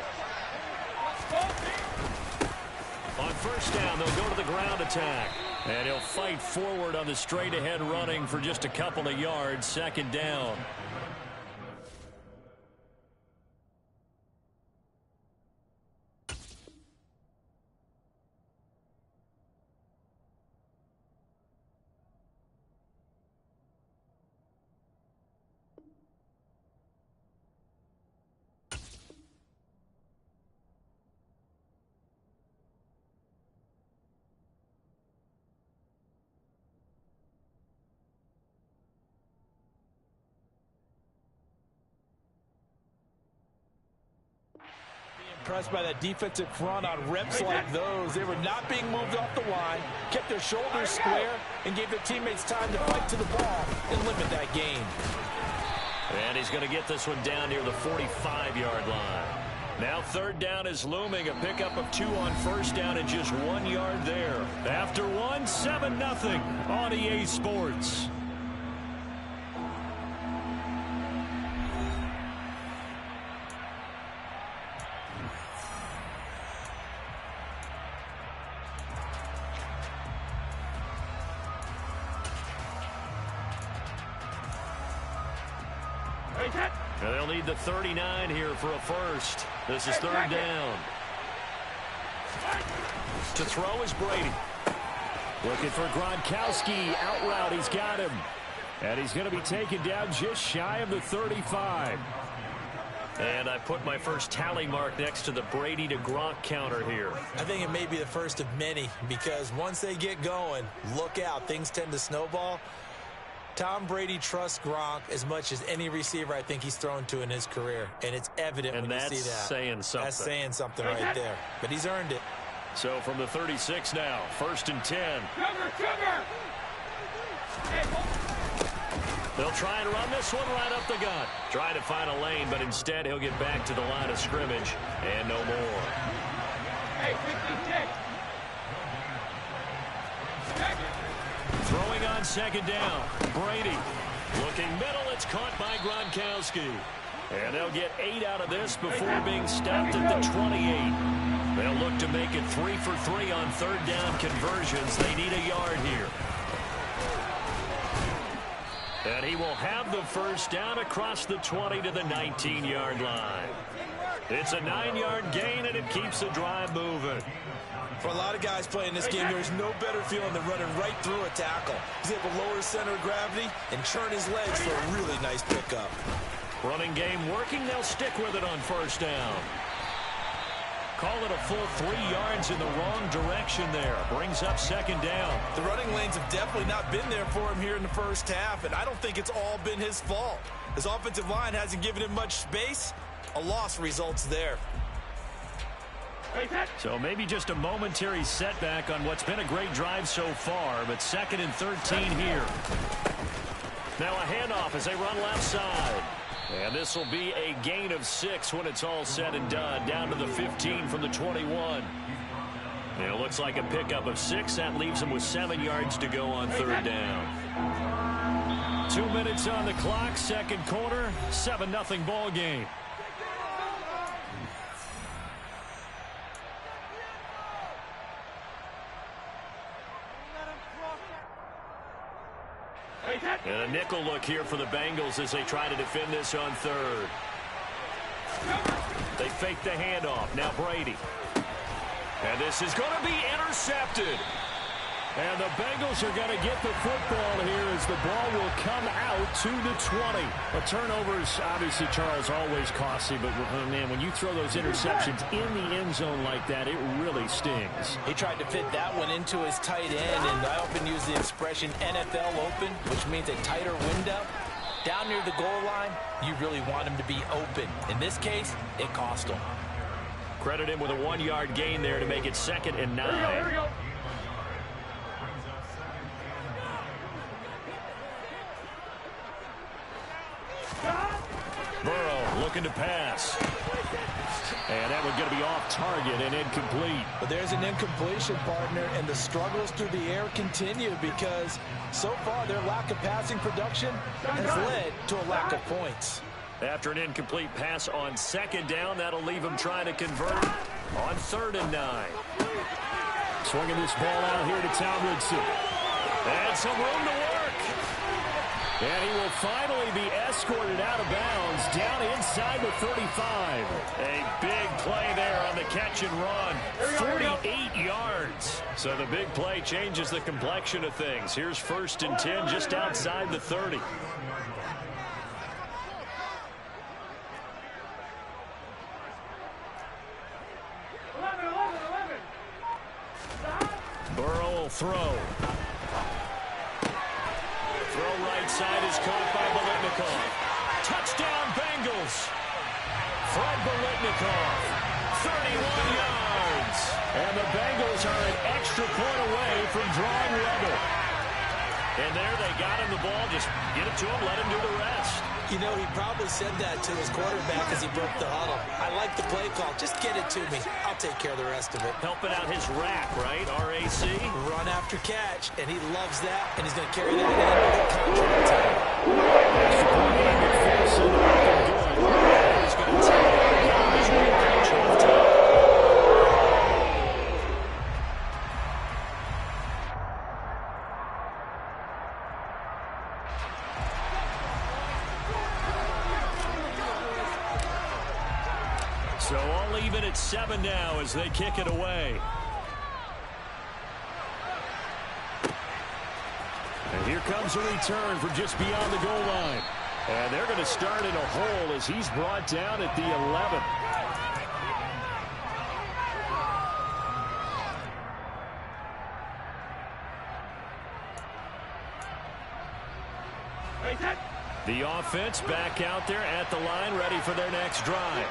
On first down, they'll go to the ground attack. And he'll fight forward on the straight-ahead running for just a couple of yards. Second down. Impressed by that defensive front on reps like those. They were not being moved off the line, kept their shoulders square, and gave their teammates time to fight to the ball and limit that gain. And he's going to get this one down near the 45-yard line. Now third down is looming. A pickup of 2 on first down and just 1 yard there. After one, 7-0 on EA Sports. And they'll need the 39 here for a first. This is third down. To throw is Brady. Looking for Gronkowski. Out route, he's got him. And he's going to be taken down just shy of the 35. And I put my first tally mark next to the Brady to Gronk counter here. I think it may be the first of many, because once they get going, look out. Things tend to snowball. Tom Brady trusts Gronk as much as any receiver I think he's thrown to in his career. And it's evident when you see that. And that's saying something. That's saying something right there. But he's earned it. So from the 36 now, 1st and 10. They'll try and run this one right up the gut. Try to find a lane, but instead he'll get back to the line of scrimmage and no more. Hey, 56. Throwing on second down. Brady looking middle. It's caught by Gronkowski. And they'll get 8 out of this before being stopped at the 28. They'll look to make it 3 for 3 on third down conversions. They need a yard here. And he will have the first down across the 20 to the 19-yard line. It's a 9-yard gain, and it keeps the drive moving. For a lot of guys playing this game, there's no better feeling than running right through a tackle. He's able to lower his center of gravity and churn his legs for a really nice pickup. Running game working. They'll stick with it on first down. Call it a full 3 yards in the wrong direction there. Brings up second down. The running lanes have definitely not been there for him here in the first half, and I don't think it's all been his fault. His offensive line hasn't given him much space. A loss results there. So maybe just a momentary setback on what's been a great drive so far, but 2nd and 13 here. Now a handoff as they run left side. And this will be a gain of 6 when it's all said and done, down to the 15 from the 21. And it looks like a pickup of 6. That leaves him with 7 yards to go on third down. 2 minutes on the clock, second quarter, 7-0 ball game. And a nickel look here for the Bengals as they try to defend this on third. They fake the handoff. Now Brady. And this is going to be intercepted. And the Bengals are going to get the football here as the ball will come out to the 20. A turnover is obviously, Charles, always costly, but man, when you throw those interceptions in the end zone like that, it really stings. He tried to fit that one into his tight end, and I often use the expression NFL open, which means a tighter window. Down near the goal line, you really want him to be open. In this case, it cost him. Credit him with a 1-yard gain there to make it 2nd and 9. Here we go. Burrow looking to pass. And that one's going to be off target and incomplete. But there's an incompletion, partner, and the struggles through the air continue because so far their lack of passing production has led to a lack of points. After an incomplete pass on 2nd down, that'll leave him trying to convert on 3rd and 9. Swinging this ball out here to Tomlinson. And some room to work. And he will finally be escorted out of bounds down inside the 35. A big play there on the catch and run. 48 yards. So the big play changes the complexion of things. Here's 1st and 10 just outside the 30. Burrow will throw. Throw right side is caught by Biletnikoff. Touchdown Bengals. Fred Biletnikoff, 31 yards. And the Bengals are an extra point away from drawing level. And there they got him the ball. Just get it to him, let him do the rest. You know, he probably said that to his quarterback as he broke the huddle. I like the play call. Just get it to me. I'll take care of the rest of it. Helping out his rack, right? RAC. Run after catch, and he loves that, and he's going to carry that in contract time. Extra point by McPherson. Good. He's going to take it. He's going to catch off time. So all even at 7 now as they kick it away. And here comes a return from just beyond the goal line. And they're going to start in a hole as he's brought down at the 11. The offense back out there at the line, ready for their next drive.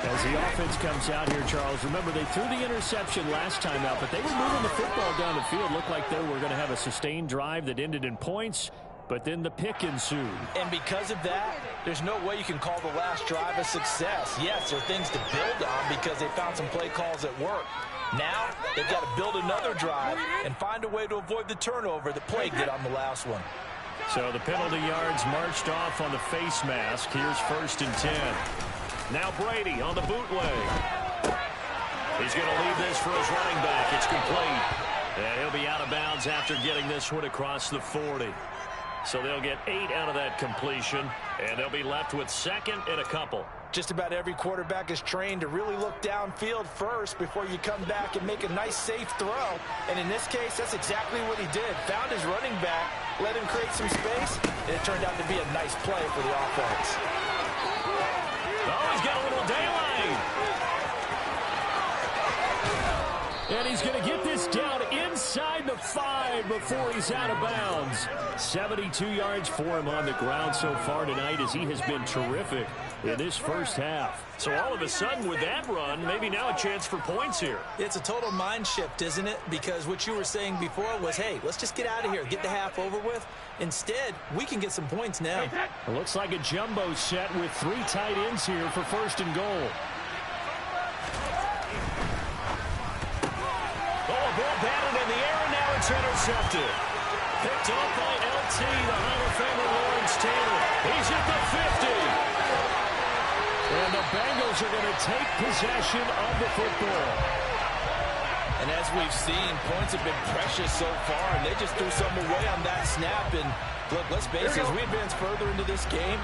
As the offense comes out here, Charles, remember they threw the interception last time out, but they were moving the football down the field. Looked like they were going to have a sustained drive that ended in points, but then the pick ensued. And because of that, there's no way you can call the last drive a success. Yes, there are things to build on because they found some play calls that work. Now, they've got to build another drive and find a way to avoid the turnover that plagued it on the last one. So the penalty yards marched off on the face mask. Here's 1st and 10. Now Brady on the bootleg. He's going to leave this for his running back. It's complete. And he'll be out of bounds after getting this one across the 40. So they'll get 8 out of that completion, and they'll be left with 2nd and a couple. Just about every quarterback is trained to really look downfield first before you come back and make a nice, safe throw. And in this case, that's exactly what he did. Found his running back, let him create some space, and it turned out to be a nice play for the offense. Oh, he's got a little daylight. And he's going to get this down inside the 5 before he's out of bounds. 72 yards for him on the ground so far tonight as he has been terrific in this first half. So all of a sudden with that run, maybe now a chance for points here. It's a total mind shift, isn't it? Because what you were saying before was, hey, let's just get out of here, get the half over with. Instead, we can get some points now. It looks like a jumbo set with 3 tight ends here for 1st and goal. Oh, ball batted in the air, and now it's intercepted. Picked off by LT, the Hall of Famer Lawrence Taylor. He's at the 50. And the Bengals are going to take possession of the football. And as we've seen, points have been precious so far, and they just threw some away on that snap. And look, let's face it, as we advance further into this game,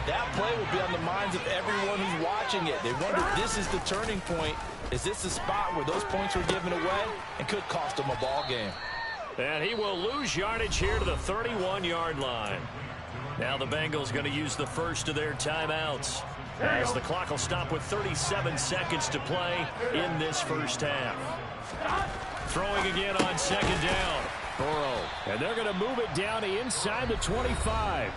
that play will be on the minds of everyone who's watching it. They wonder if this is the turning point. Is this the spot where those points were given away and could cost them a ball game? And he will lose yardage here to the 31-yard line. Now the Bengals going to use the first of their timeouts, as the clock will stop with 37 seconds to play in this first half. Throwing again on second down. Burrow. And they're going to move it down to inside the 25.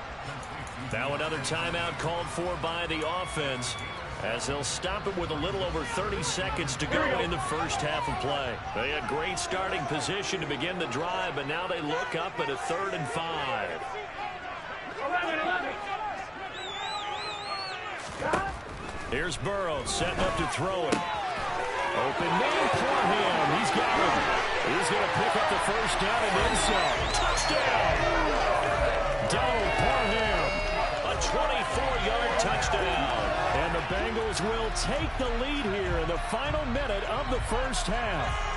Now another timeout called for by the offense, as they'll stop it with a little over 30 seconds to go in the first half of play. They had great starting position to begin the drive, but now they look up at a 3rd and 5. Here's Burrow setting up to throw it. Open man for him. He's got him. He's going to pick up the first down and then some. Touchdown! Donald Parham. A 24-yard touchdown. And the Bengals will take the lead here in the final minute of the first half.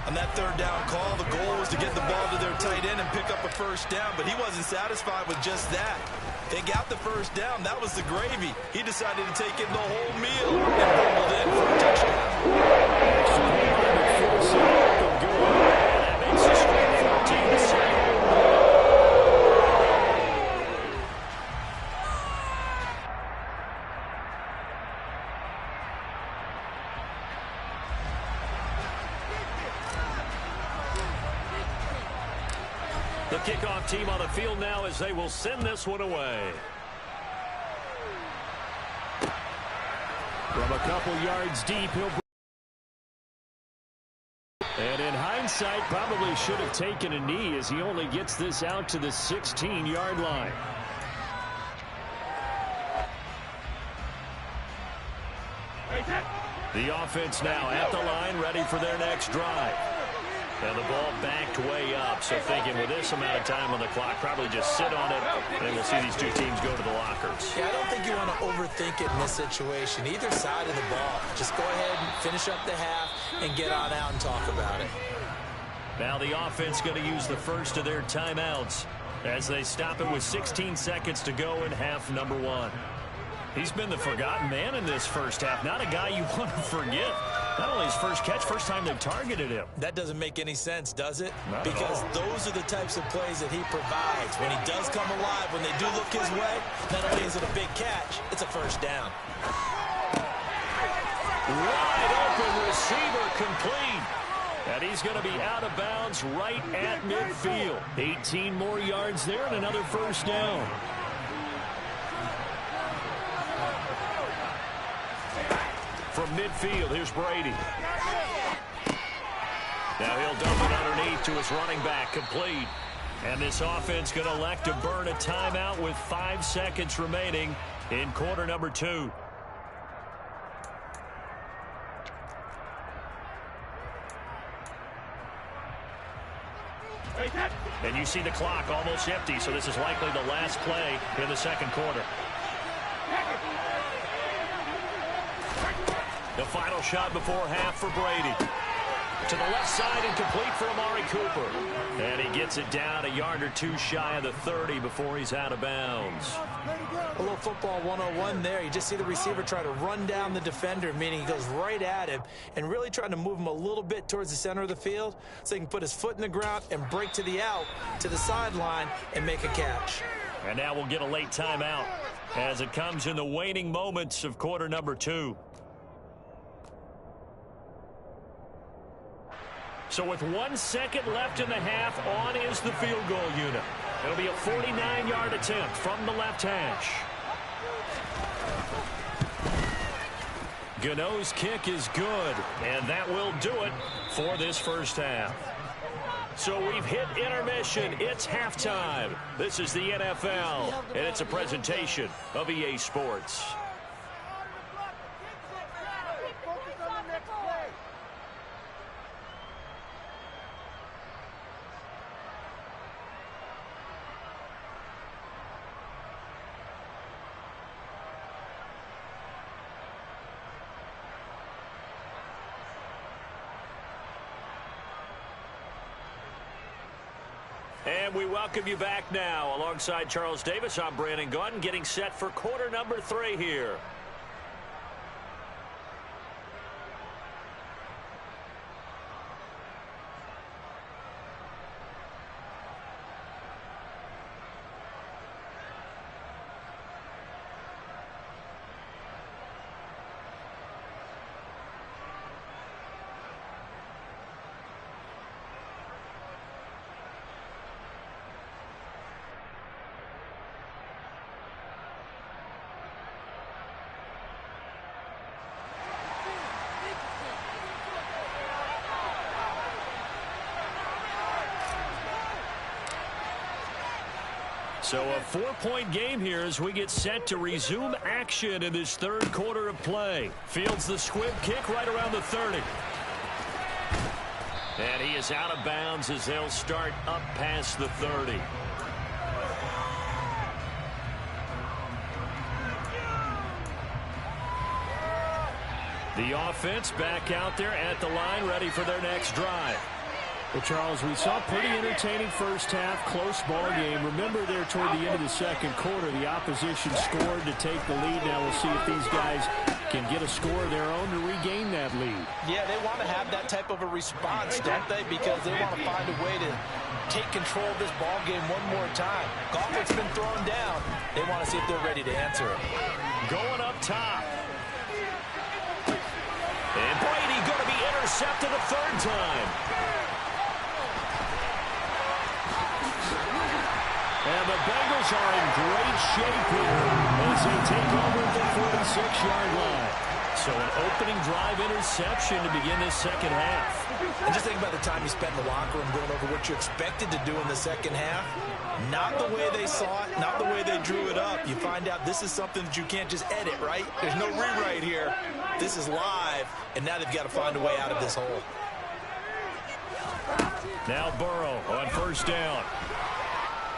On that 3rd down call, the goal was to get the ball to their tight end and pick up a first down, but he wasn't satisfied with just that. They got the first down. That was the gravy. He decided to take in the whole meal and rolled in for a touchdown. That makes the score 14-7. The kickoff team on the field now, as they will send this one away. From a couple yards deep, he'll... And in hindsight, probably should have taken a knee, as he only gets this out to the 16-yard line. The offense now at the line, ready for their next drive. And the ball backed way up, so thinking with this amount of time on the clock, probably just sit on it, and we'll see these two teams go to the lockers. Yeah, I don't think you want to overthink it in this situation. Either side of the ball. Just go ahead and finish up the half and get on out and talk about it. Now the offense going to use the first of their timeouts as they stop it with 16 seconds to go in half number 1. He's been the forgotten man in this first half. Not a guy you want to forget. Not only his first catch, first time they've targeted him. That doesn't make any sense, does it? Not because at all. those are the types of plays that he provides. When he does come alive, when they do look his way, not only is it a big catch, it's a first down. Wide open receiver, complete. And he's going to be out of bounds right at midfield. 18 more yards there and another first down. From midfield, here's Brady. Now he'll dump it underneath to his running back, complete. And this offense going to elect to burn a timeout with 5 seconds remaining in quarter number 2. And you see the clock almost empty, so this is likely the last play in the second quarter. The final shot before half for Brady. To the left side and complete for Amari Cooper. And he gets it down a yard or two shy of the 30 before he's out of bounds. A little football 101 there. You just see the receiver try to run down the defender, meaning he goes right at him and really trying to move him a little bit towards the center of the field so he can put his foot in the ground and break to the out, to the sideline, and make a catch. And now we'll get a late timeout as it comes in the waning moments of quarter number 2. So with 1 second left in the half, on is the field goal unit. It'll be a 49-yard attempt from the left hash. Gano's kick is good, and that will do it for this first half. So we've hit intermission. It's halftime. This is the NFL, and it's a presentation of EA Sports. And we welcome you back now. Alongside Charles Davis, I'm Brandon Gunn, getting set for quarter number 3 here. So a 4-point game here as we get set to resume action in this third quarter of play. Fields the squib kick right around the 30. And he is out of bounds as they'll start up past the 30. The offense back out there at the line, ready for their next drive. Well, Charles, we saw pretty entertaining first half, close ball game. Remember there toward the end of the second quarter, the opposition scored to take the lead. Now we'll see if these guys can get a score of their own to regain that lead. Yeah, they want to have that type of a response, don't they? Because they want to find a way to take control of this ball game one more time. Gauntlet's been thrown down. They want to see if they're ready to answer it. Going up top. And Brady going to be intercepted a third time. And the Bengals are in great shape here as they take over at the 46-yard line. So an opening drive interception to begin this second half. And just think about the time you spent in the locker room going over what you expected to do in the second half. Not the way they saw it, not the way they drew it up. You find out this is something that you can't just edit, right? There's no rewrite here. This is live, and now they've got to find a way out of this hole. Now Burrow on first down.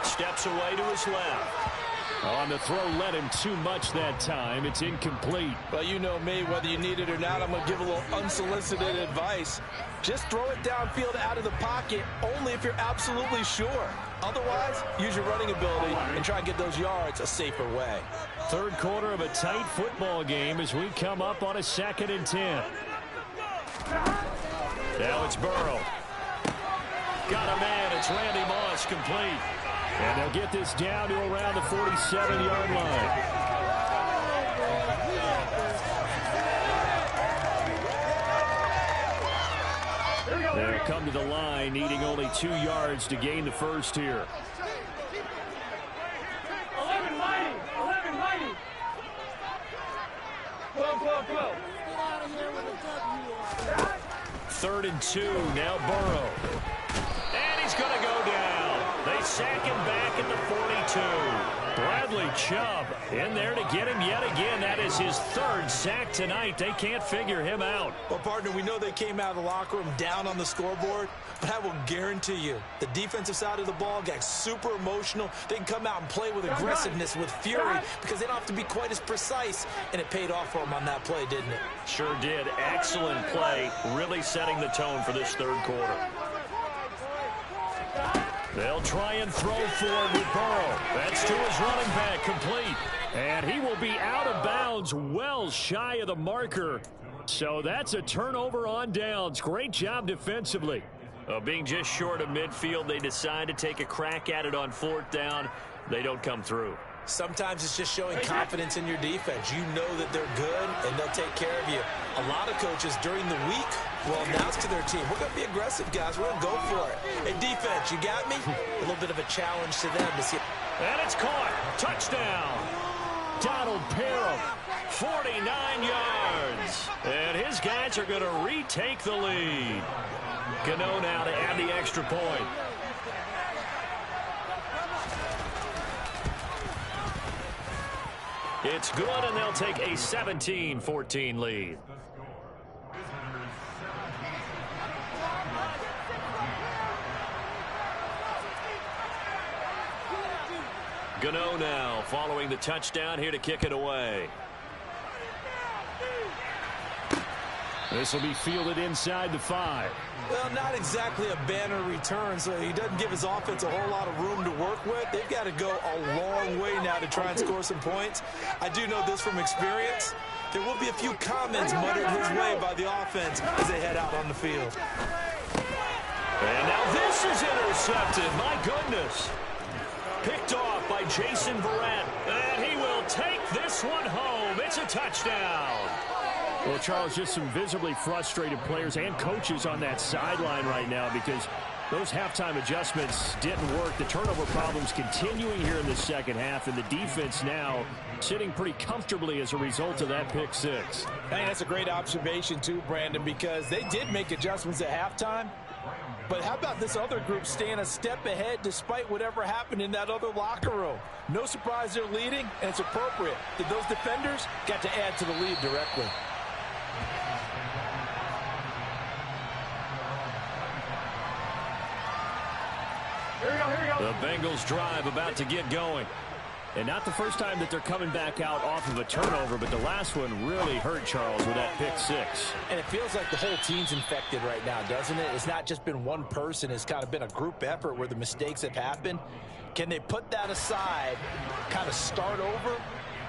Steps away to his left. On the throw, led him too much that time. It's incomplete. Well, you know me, whether you need it or not, I'm going to give a little unsolicited advice. Just throw it downfield out of the pocket, only if you're absolutely sure. Otherwise, use your running ability and try and get those yards a safer way. Third quarter of a tight football game as we come up on a 2nd and 10. Now it's Burrow. Got a man. It's Randy Moss, complete. And they'll get this down to around the 47-yard line. They'll come to the line, needing only 2 yards to gain the first here. 11 mighty. 11 mighty. 12. 3rd and 2. Now Burrow. And he's going to go down. They sack him back at the 42. Bradley Chubb in there to get him yet again. That is his 3rd sack tonight. They can't figure him out. Well, partner, we know they came out of the locker room down on the scoreboard, but I will guarantee you the defensive side of the ball got super emotional. They can come out and play with aggressiveness, with fury, because they don't have to be quite as precise, and it paid off for them on that play, didn't it? Sure did. Excellent play, really setting the tone for this third quarter. They'll try and throw forward with Burrow. That's to his running back, complete. And he will be out of bounds, well shy of the marker. So that's a turnover on downs. Great job defensively. Being just short of midfield, they decide to take a crack at it on 4th down. They don't come through. Sometimes it's just showing confidence in your defense. You know that they're good, and they'll take care of you. A lot of coaches during the week will announce to their team, we're going to be aggressive, guys. We're going to go for it. Hey, defense, you got me? A little bit of a challenge to them to see. And it's caught. Touchdown. Donald Parham, 49 yards. And his guys are going to retake the lead. Gano now to add the extra point. It's good, and they'll take a 17-14 lead. Gano now following the touchdown here to kick it away. This will be fielded inside the 5. Well, not exactly a banner return, so he doesn't give his offense a whole lot of room to work with. They've got to go a long way now to try and score some points. I do know this from experience. There will be a few comments muttered his way by the offense as they head out on the field. And now this is intercepted. My goodness. Picked off by Jason Verrett. And he will take this one home. It's a touchdown. Well, Charles, just some visibly frustrated players and coaches on that sideline right now because those halftime adjustments didn't work. The turnover problems continuing here in the second half, and the defense now sitting pretty comfortably as a result of that pick 6. I think that's a great observation too, Brandon, because they did make adjustments at halftime, But how about this other group staying a step ahead despite whatever happened in that other locker room? No surprise they're leading, and it's appropriate that those defenders got to add to the lead directly. Here we go, here we go. The Bengals drive about to get going. And not the first time that they're coming back out off of a turnover, but the last one really hurt Charles with that pick six. And it feels like the whole team's infected right now, doesn't it? It's not just been one person. It's kind of been a group effort where the mistakes have happened. Can they put that aside, kind of start over,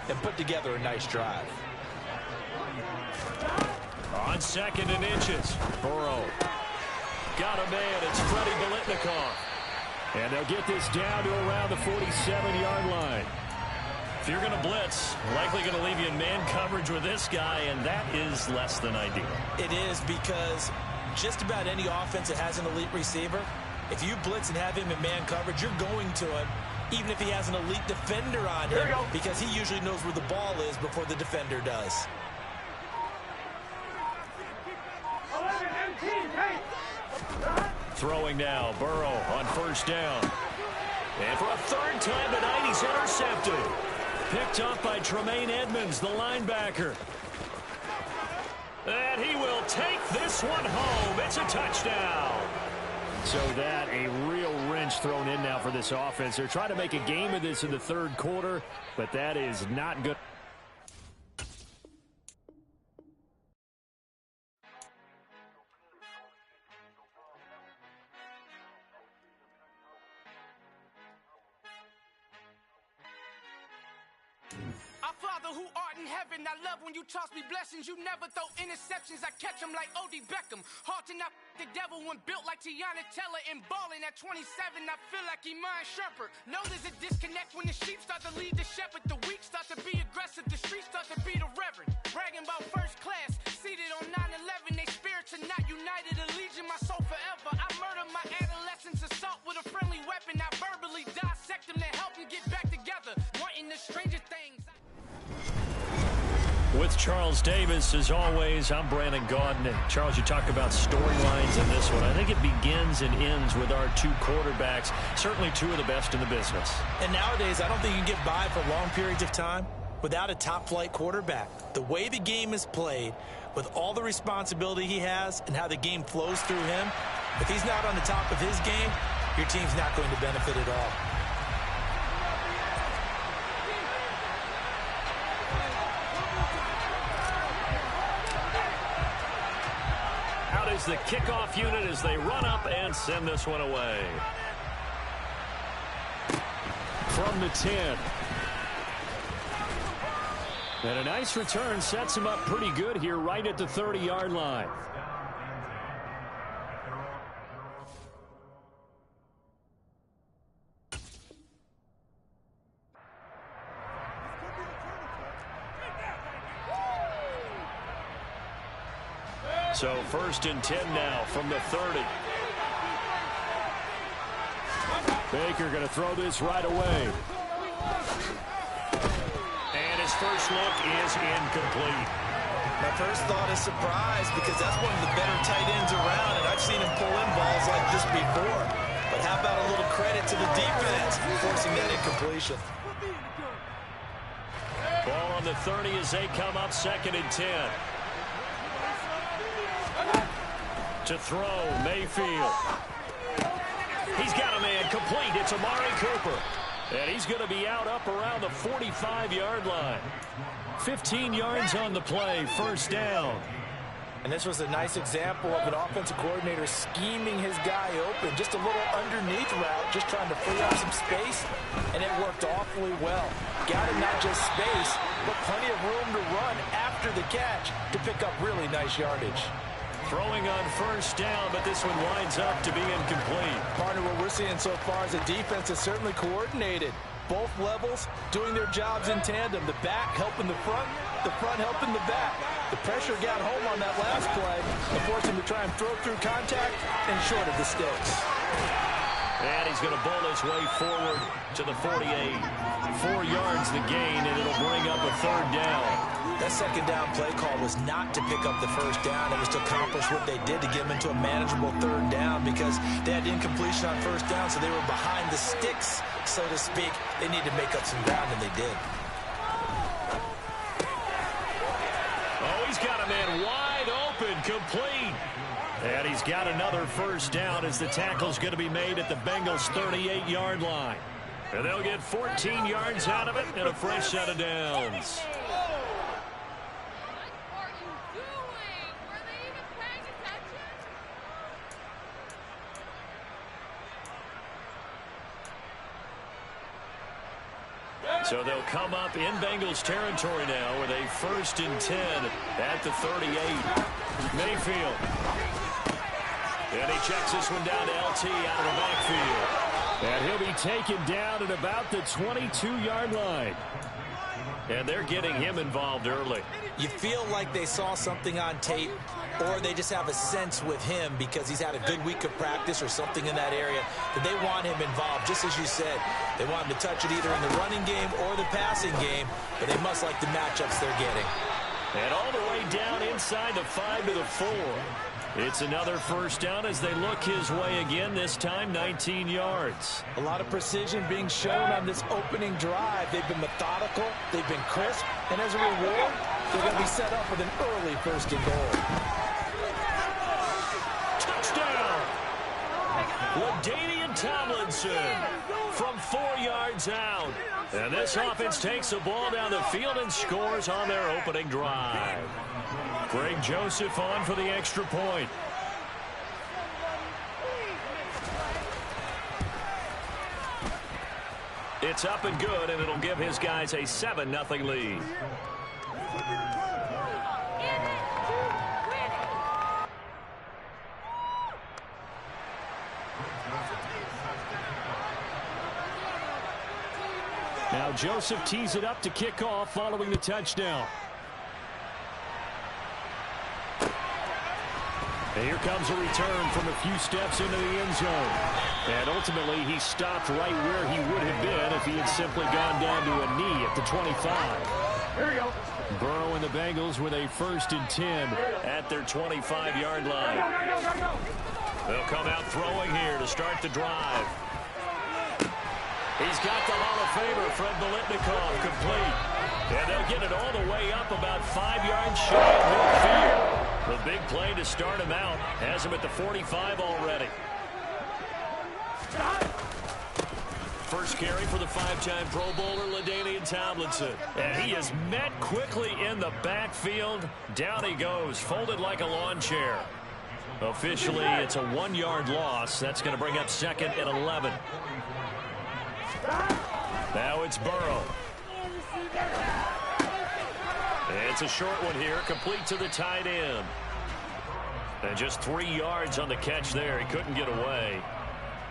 and put together a nice drive? On 2nd and inches, Burrow. Got a man. It's Freddie Biletnikoff. And they'll get this down to around the 47-yard line. If you're going to blitz, likely going to leave you in man coverage with this guy, and that is less than ideal. It is, because just about any offense that has an elite receiver, if you blitz and have him in man coverage, you're going to him, even if he has an elite defender on him, because he usually knows where the ball is before the defender does. 11, 18, hey! Throwing now, Burrow on 1st down. And for a 3rd time tonight, he's intercepted. Picked up by Tremaine Edmonds, the linebacker. And he will take this one home. It's a touchdown. So that, a real wrench thrown in now for this offense. They're trying to make a game of this in the 3rd quarter, but that is not good. Our Father who art in heaven, I love when you toss me blessings. You never throw interceptions. I catch them like O.D. Beckham. Hard to knock the devil when built like Tiana Teller and balling at 27. I feel like Iman Shumpert. Know there's a disconnect when the sheep start to lead the shepherd. The weak start to be aggressive. The streets start to be the reverend. Bragging about first class. Seated on 9/11. They spirits are not united. Allegiant my soul forever. I murder my adolescence. Assault with a friendly weapon. I verbally dissect them to help them get back together. Wanting the stranger things. With Charles Davis, as always, I'm Brandon Gaudin. And Charles, you talk about storylines in this one. I think it begins and ends with our 2 quarterbacks, certainly 2 of the best in the business. And nowadays, I don't think you can get by for long periods of time without a top-flight quarterback. The way the game is played, with all the responsibility he has and how the game flows through him, if he's not on the top of his game, your team's not going to benefit at all. Is the kickoff unit as they run up and send this one away. From the 10. And a nice return sets him up pretty good here right at the 30-yard line. So 1st and 10 now from the 30. Baker going to throw this right away. And his first look is incomplete. My first thought is surprise, because that's one of the better tight ends around, and I've seen him pull in balls like this before. But how about a little credit to the defense forcing that incompletion? Ball on the 30 as they come up 2nd and 10. To throw, Mayfield. He's got a man complete. It's Amari Cooper. And he's going to be out up around the 45-yard line. 15 yards on the play, 1st down. And this was a nice example of an offensive coordinator scheming his guy open. Just a little underneath route, just trying to free up some space, and it worked awfully well. Got him not just space, but plenty of room to run after the catch to pick up really nice yardage. Throwing on 1st down, but this one winds up to be incomplete. Partner, what we're seeing so far is a defense that's certainly coordinated. Both levels doing their jobs in tandem. The back helping the front helping the back. The pressure got home on that last play and forced him to try and throw through contact and short of the sticks. And he's going to bowl his way forward to the 48. 4 yards the gain, and it'll bring up a 3rd down. That second down play call was not to pick up the first down. It was to accomplish what they did to get them into a manageable 3rd down because they had incompletion on first down, so they were behind the sticks, so to speak. They needed to make up some ground, and they did. Oh, he's got a man wide open, complete. And he's got another first down as the tackle's going to be made at the Bengals' 38-yard line. And they'll get 14 yards out of it and a fresh set of downs. So they'll come up in Bengals territory now with a 1st and 10 at the 38. Mayfield. And he checks this one down to LT out of the backfield. And he'll be taken down at about the 22-yard line. And they're getting him involved early. You feel like they saw something on tape, or they just have a sense with him because he's had a good week of practice or something in that area that they want him involved. Just as you said, they want him to touch it either in the running game or the passing game, but they must like the matchups they're getting. And all the way down inside the 5 to the 4. It's another first down as they look his way again, this time 19 yards. A lot of precision being shown on this opening drive. They've been methodical, they've been crisp, and as a reward, they're going to be set up with an early 1st and goal. Touchdown! LaDainian Tomlinson from 4 yards out. And this offense takes the ball down the field and scores on their opening drive. Greg Joseph on for the extra point. It's up and good, and it'll give his guys a 7-0 lead. Now Joseph tees it up to kick off following the touchdown. And here comes a return from a few steps into the end zone. And ultimately, he stopped right where he would have been if he had simply gone down to a knee at the 25. Here we go. Burrow and the Bengals with a 1st and 10 at their 25-yard line. They'll come out throwing here to start the drive. He's got the Hall of Famer, Fred Biletnikoff, complete. And they'll get it all the way up about 5 yards shy of midfield. The big play to start him out has him at the 45 already. First carry for the 5-time Pro Bowler, LaDainian Tomlinson. And he is met quickly in the backfield. Down he goes, folded like a lawn chair. Officially, it's a 1-yard loss. That's going to bring up 2nd and 11. Now it's Burrow. It's a short one here, complete to the tight end. And just 3 yards on the catch there. He couldn't get away.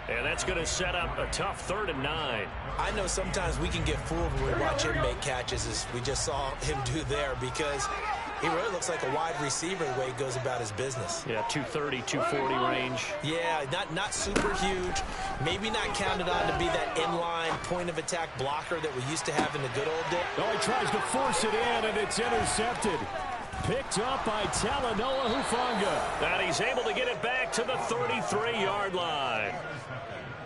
And that's going to set up a tough 3rd and 9. I know sometimes we can get fooled when we watch him make catches, as we just saw him do there, because he really looks like a wide receiver the way he goes about his business. Yeah, 230, 240 range. Yeah, not super huge. Maybe not counted on to be that inline point-of-attack blocker that we used to have in the good old days. Oh, he tries to force it in, and it's intercepted. Picked up by Talanoa Hufanga. And he's able to get it back to the 33-yard line.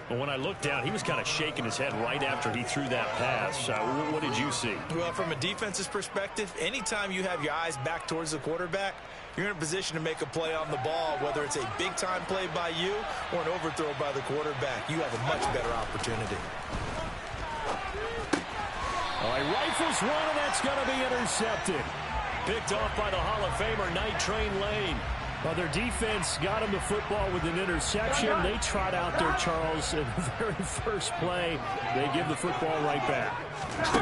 Well, when I looked down, he was kind of shaking his head right after he threw that pass. What did you see? Well, from a defense's perspective, anytime you have your eyes back towards the quarterback, you're in a position to make a play on the ball, whether it's a big-time play by you or an overthrow by the quarterback. You have a much better opportunity. All right, rifles one, and that's going to be intercepted. Picked off by the Hall of Famer, Night Train Lane. Well, their defense got him the football with an interception. They trot out there, Charles, in the very first play. They give the football right back.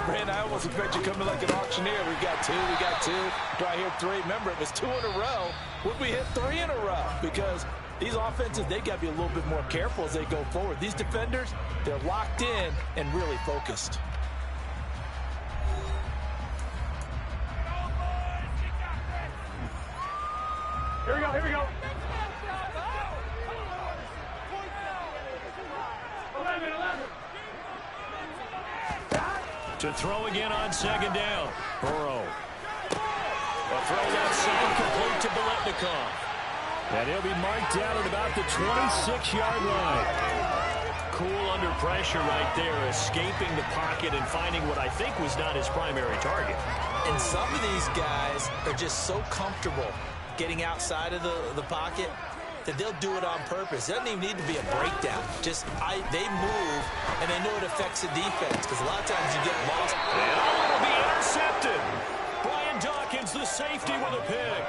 Brand, I almost expect you coming like an auctioneer. We got two. Do I hear 3? Remember, it was 2 in a row. Would we hit 3 in a row? Because these offenses, they got to be a little bit more careful as they go forward. These defenders, they're locked in and really focused. Here we go. To throw again on second down. Burrow. A throw outside, complete to Biletnikoff. And he'll be marked down at about the 26-yard line. Cool under pressure right there, escaping the pocket and finding what I think was not his primary target. And some of these guys are just so comfortable getting outside of the pocket that they'll do it on purpose. It doesn't even need to be a breakdown. Just they move, and they know it affects the defense, because a lot of times you get lost. And it'll be intercepted. Brian Dawkins, the safety, with a pick.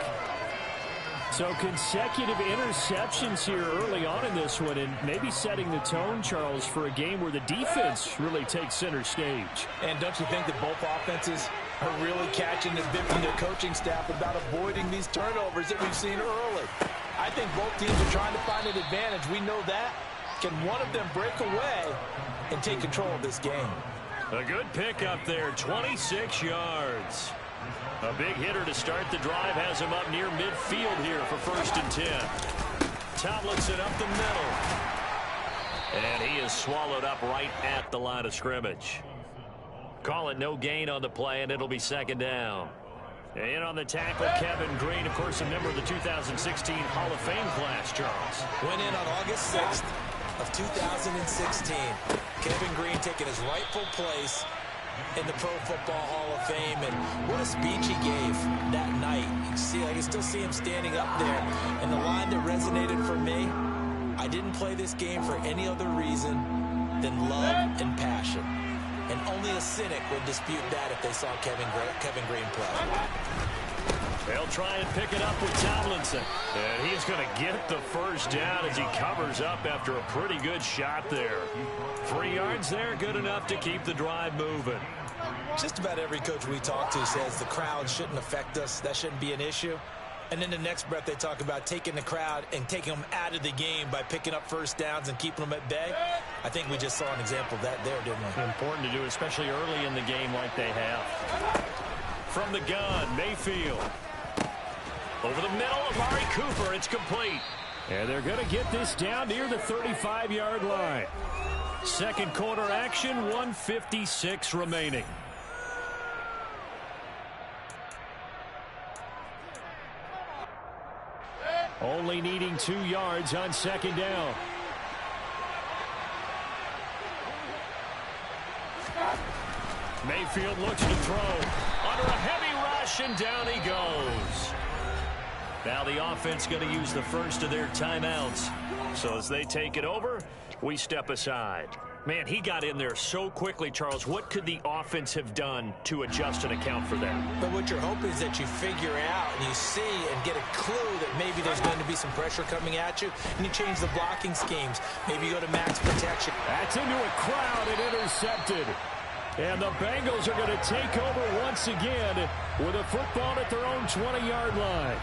So consecutive interceptions here early on in this one, and maybe setting the tone, Charles, for a game where the defense really takes center stage. And don't you think that both offenses are really catching the bit from their coaching staff about avoiding these turnovers that we've seen early? I think both teams are trying to find an advantage. We know that. Can one of them break away and take control of this game? A good pick up there, 26 yards. A big hitter to start the drive has him up near midfield here for 1st and 10. Tomlinson up the middle. And he is swallowed up right at the line of scrimmage. Call it no gain on the play, and it'll be 2nd down. In on the tackle, Kevin Green, of course, a member of the 2016 Hall of Fame class, Charles. Went in on August 6th of 2016. Kevin Green taking his rightful place in the Pro Football Hall of Fame, and what a speech he gave that night. You see, I can still see him standing up there, and the line that resonated for me: I didn't play this game for any other reason than love and passion. And only a cynic would dispute that if they saw Kevin Green play. They'll try and pick it up with Tomlinson. And he's going to get the 1st down as he covers up after a pretty good shot there. 3 yards there, good enough to keep the drive moving. Just about every coach we talk to says the crowd shouldn't affect us. That shouldn't be an issue. And in the next breath, they talk about taking the crowd and taking them out of the game by picking up 1st downs and keeping them at bay. I think we just saw an example of that there, didn't we? Important to do, especially early in the game like they have. From the gun, Mayfield. Over the middle of Amari Cooper, it's complete. And they're going to get this down near the 35-yard line. 2nd quarter action, 1:56 remaining. Only needing 2 yards on 2nd down. Mayfield looks to throw. Under a heavy rush, and down he goes. Now the offense going to use the first of their timeouts. So as they take it over, we step aside. Man, he got in there so quickly, Charles. What could the offense have done to adjust and account for that? But what you're hoping is that you figure out and you see and get a clue that maybe there's going to be some pressure coming at you, and you change the blocking schemes. Maybe you go to max protection. That's into a crowd and intercepted. And the Bengals are going to take over once again with a football at their own 20-yard line.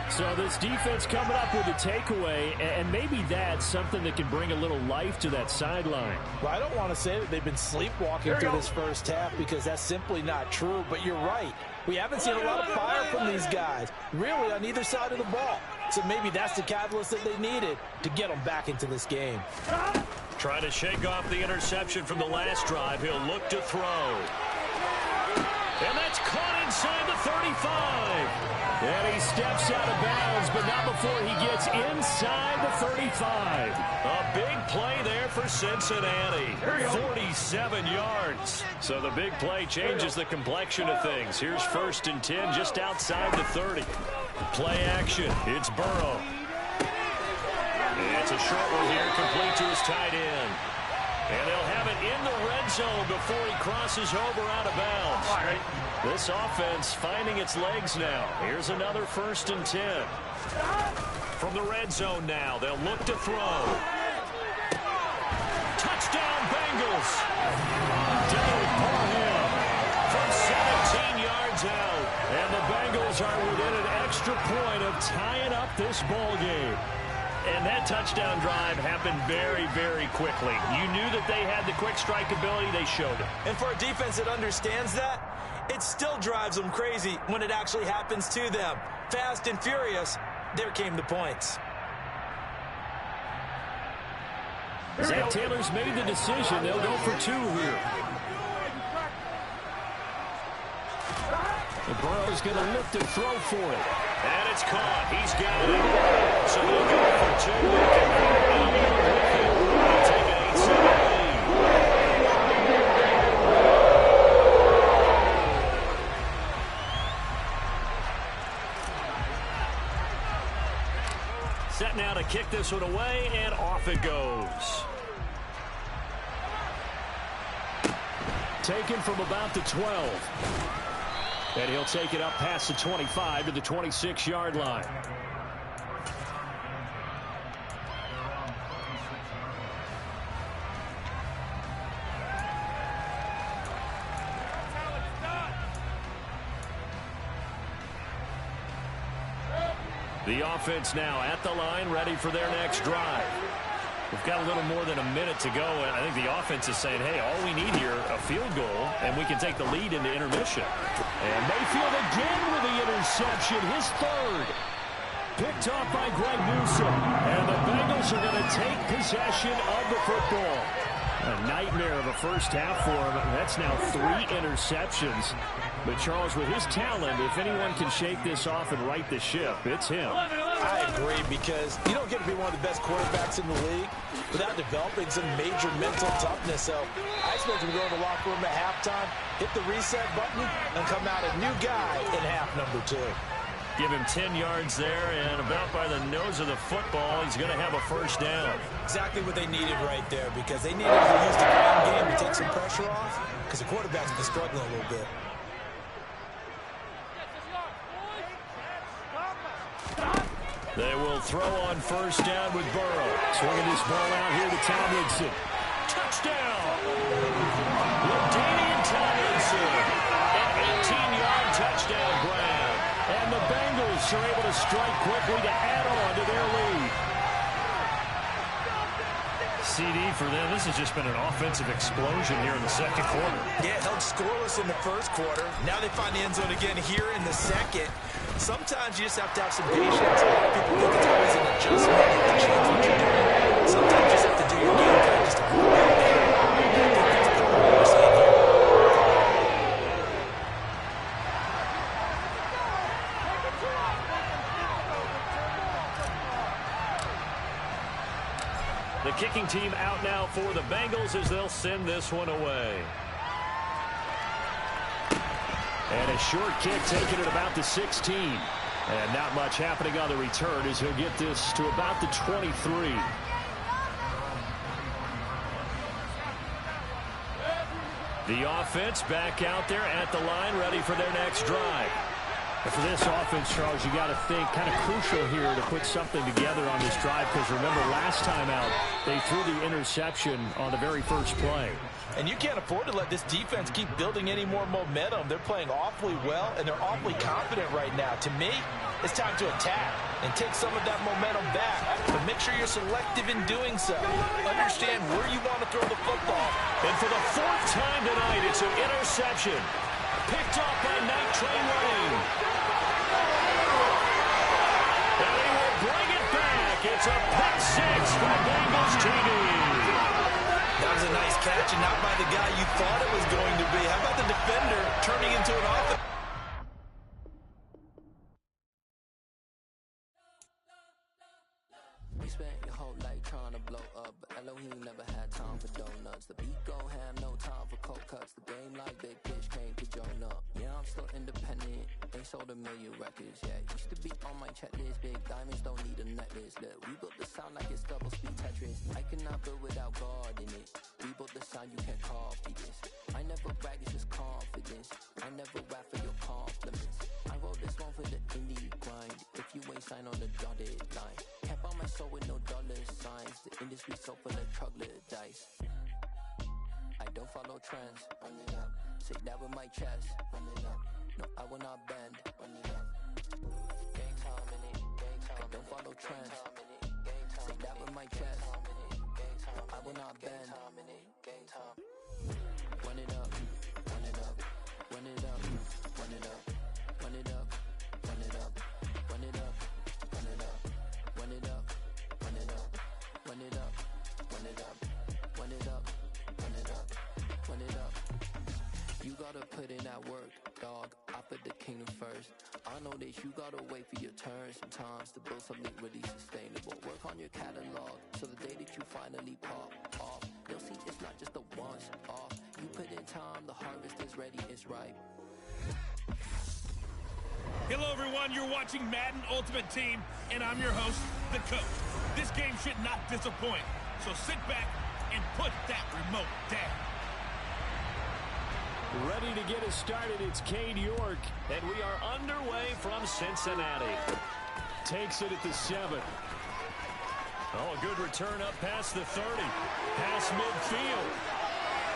So this defense coming up with a takeaway, and maybe that's something that can bring a little life to that sideline. Well, I don't want to say that they've been sleepwalking through this 1st half, because that's simply not true, but you're right. We haven't seen a lot of fire from these guys, really, on either side of the ball. So maybe that's the catalyst that they needed to get them back into this game. Trying to shake off the interception from the last drive. He'll look to throw. And that's caught inside the 35. And he steps out of bounds, but not before he gets inside the 35. A big play there for Cincinnati. 47 yards. So the big play changes the complexion of things. Here's 1st and 10 just outside the 30. Play action. It's Burrow. It's a short one here, complete to his tight end. And they'll have it in the red zone before he crosses over out of bounds. This offense finding its legs now. Here's another 1st and 10. From the red zone now, they'll look to throw. Touchdown, Bengals. Derek Parham from 17 yards out. And the Bengals are within an extra point of tying up this ball game. And that touchdown drive happened very, very quickly. You knew that they had the quick strike ability. They showed it. And for a defense that understands that, it still drives them crazy when it actually happens to them. Fast and furious, there came the points. Zach Taylor's made the decision. They'll go for 2 here. And Burrow's going to lift and throw for it. And it's caught. He's got it. So he'll go for two and convert it on the other with it. They'll take an 8-7 lead. Set now to kick this one away, and off it goes. Taken from about the 12. And he'll take it up past the 25 to the 26-yard line. The offense now at the line, ready for their next drive. We've got a little more than a minute to go, and I think the offense is saying, hey, all we need here, a field goal, and we can take the lead into intermission. And Mayfield again with the interception, his third. Picked off by Greg Newsome, and the Bengals are going to take possession of the football. A nightmare of a first half for him. That's now 3 interceptions. But, Charles, with his talent, if anyone can shake this off and right the ship, it's him. I agree, because you don't get to be one of the best quarterbacks in the league without developing some major mental toughness. So I expect him to go in the locker room at halftime, hit the reset button, and come out a new guy in half number 2. Give him 10 yards there, and about by the nose of the football, he's going to have a first down. Exactly what they needed right there, because they needed to use the ground game to take some pressure off, because the quarterback's been struggling a little bit. They will throw on first down with Burrow. Swinging this ball out here to Tomlinson. Touchdown! LaDainian Tomlinson. An 18-yard touchdown grab. And the Bengals are able to strike quickly to add on to their lead. CD for them. This has just been an offensive explosion here in the second quarter. Yeah, held scoreless in the first quarter. Now they find the end zone again here in the second. Sometimes you just have to have some patience. A lot of people think it's always an adjustment to change what you're doing. Sometimes you just have to do your game plan just a little bit better. I think that's part of what we're seeing here. The kicking team out now for the Bengals as they'll send this one away. And a short kick taken at about the 16. And not much happening on the return as he'll get this to about the 23. The offense back out there at the line, ready for their next drive. And for this offense, Charles, you got to think kind of crucial here to put something together on this drive, because remember last time out, they threw the interception on the very first play. And you can't afford to let this defense keep building any more momentum. They're playing awfully well, and they're awfully confident right now. To me, it's time to attack and take some of that momentum back. But make sure you're selective in doing so. Understand where you want to throw the football. And for the 4th time tonight, it's an interception. Picked off by Night Train Lane. And he will bring it back. It's a pick 6 for Bengals TD. That was a nice catch, and not by the guy you thought it was going to be. How about the defender turning into an offense? We spent your whole life trying to blow up, but Elohim never had time for donuts. The beat gon' have no time for cold cuts. The game like big pitch came to join up. Yeah, I'm still independent. They sold 1 million records. Yeah, used to be on my checklist. Big diamonds don't need a necklace. Look, we built the sound like it's double speed Tetris. I cannot build without God in it. We built the sound, you can't copy this. I never brag, it's just confidence. I never rap for your compliments. I wrote this one for the indie grind. If you ain't signed on the dotted line, can't buy my soul with no dollar signs. The industry so full of troglodytes. I don't follow trends. Run it up. Say that with my chest. Run it up. No, I will not bend. Run it up. Gang time in it. Gang time. I don't follow trends. Say that with my chest. I will not bend. Gang time. Run it up. Run it up. Run it up. Run it up. Run it up. Run it up. Run it up. Run it up. Run it up. Run it up. Run it up. Run it up. Run it up. Run it up. Run it up. You gotta put in that work. dog, I put the kingdom first. I know that you gotta wait for your turn sometimes to build something really sustainable. Work on your catalog, so the day that you finally pop off, you'll see it's not just a once off. You put in time, the harvest is ready, it's ripe. Hello, everyone. You're watching Madden Ultimate Team, and I'm your host, the coach. This game should not disappoint, so sit back and put that remote down. Ready to get us started, it's Cade York, and we are underway from Cincinnati. Takes it at the 7. Oh, a good return up past the 30. Past midfield.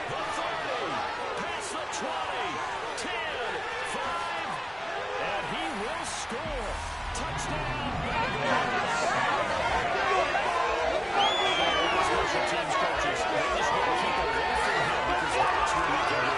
The 30. Past the 20. 10. 5. And he will score. Touchdown, Bengals. Special teams coaches, they just want to keep away from him because that's what he can do.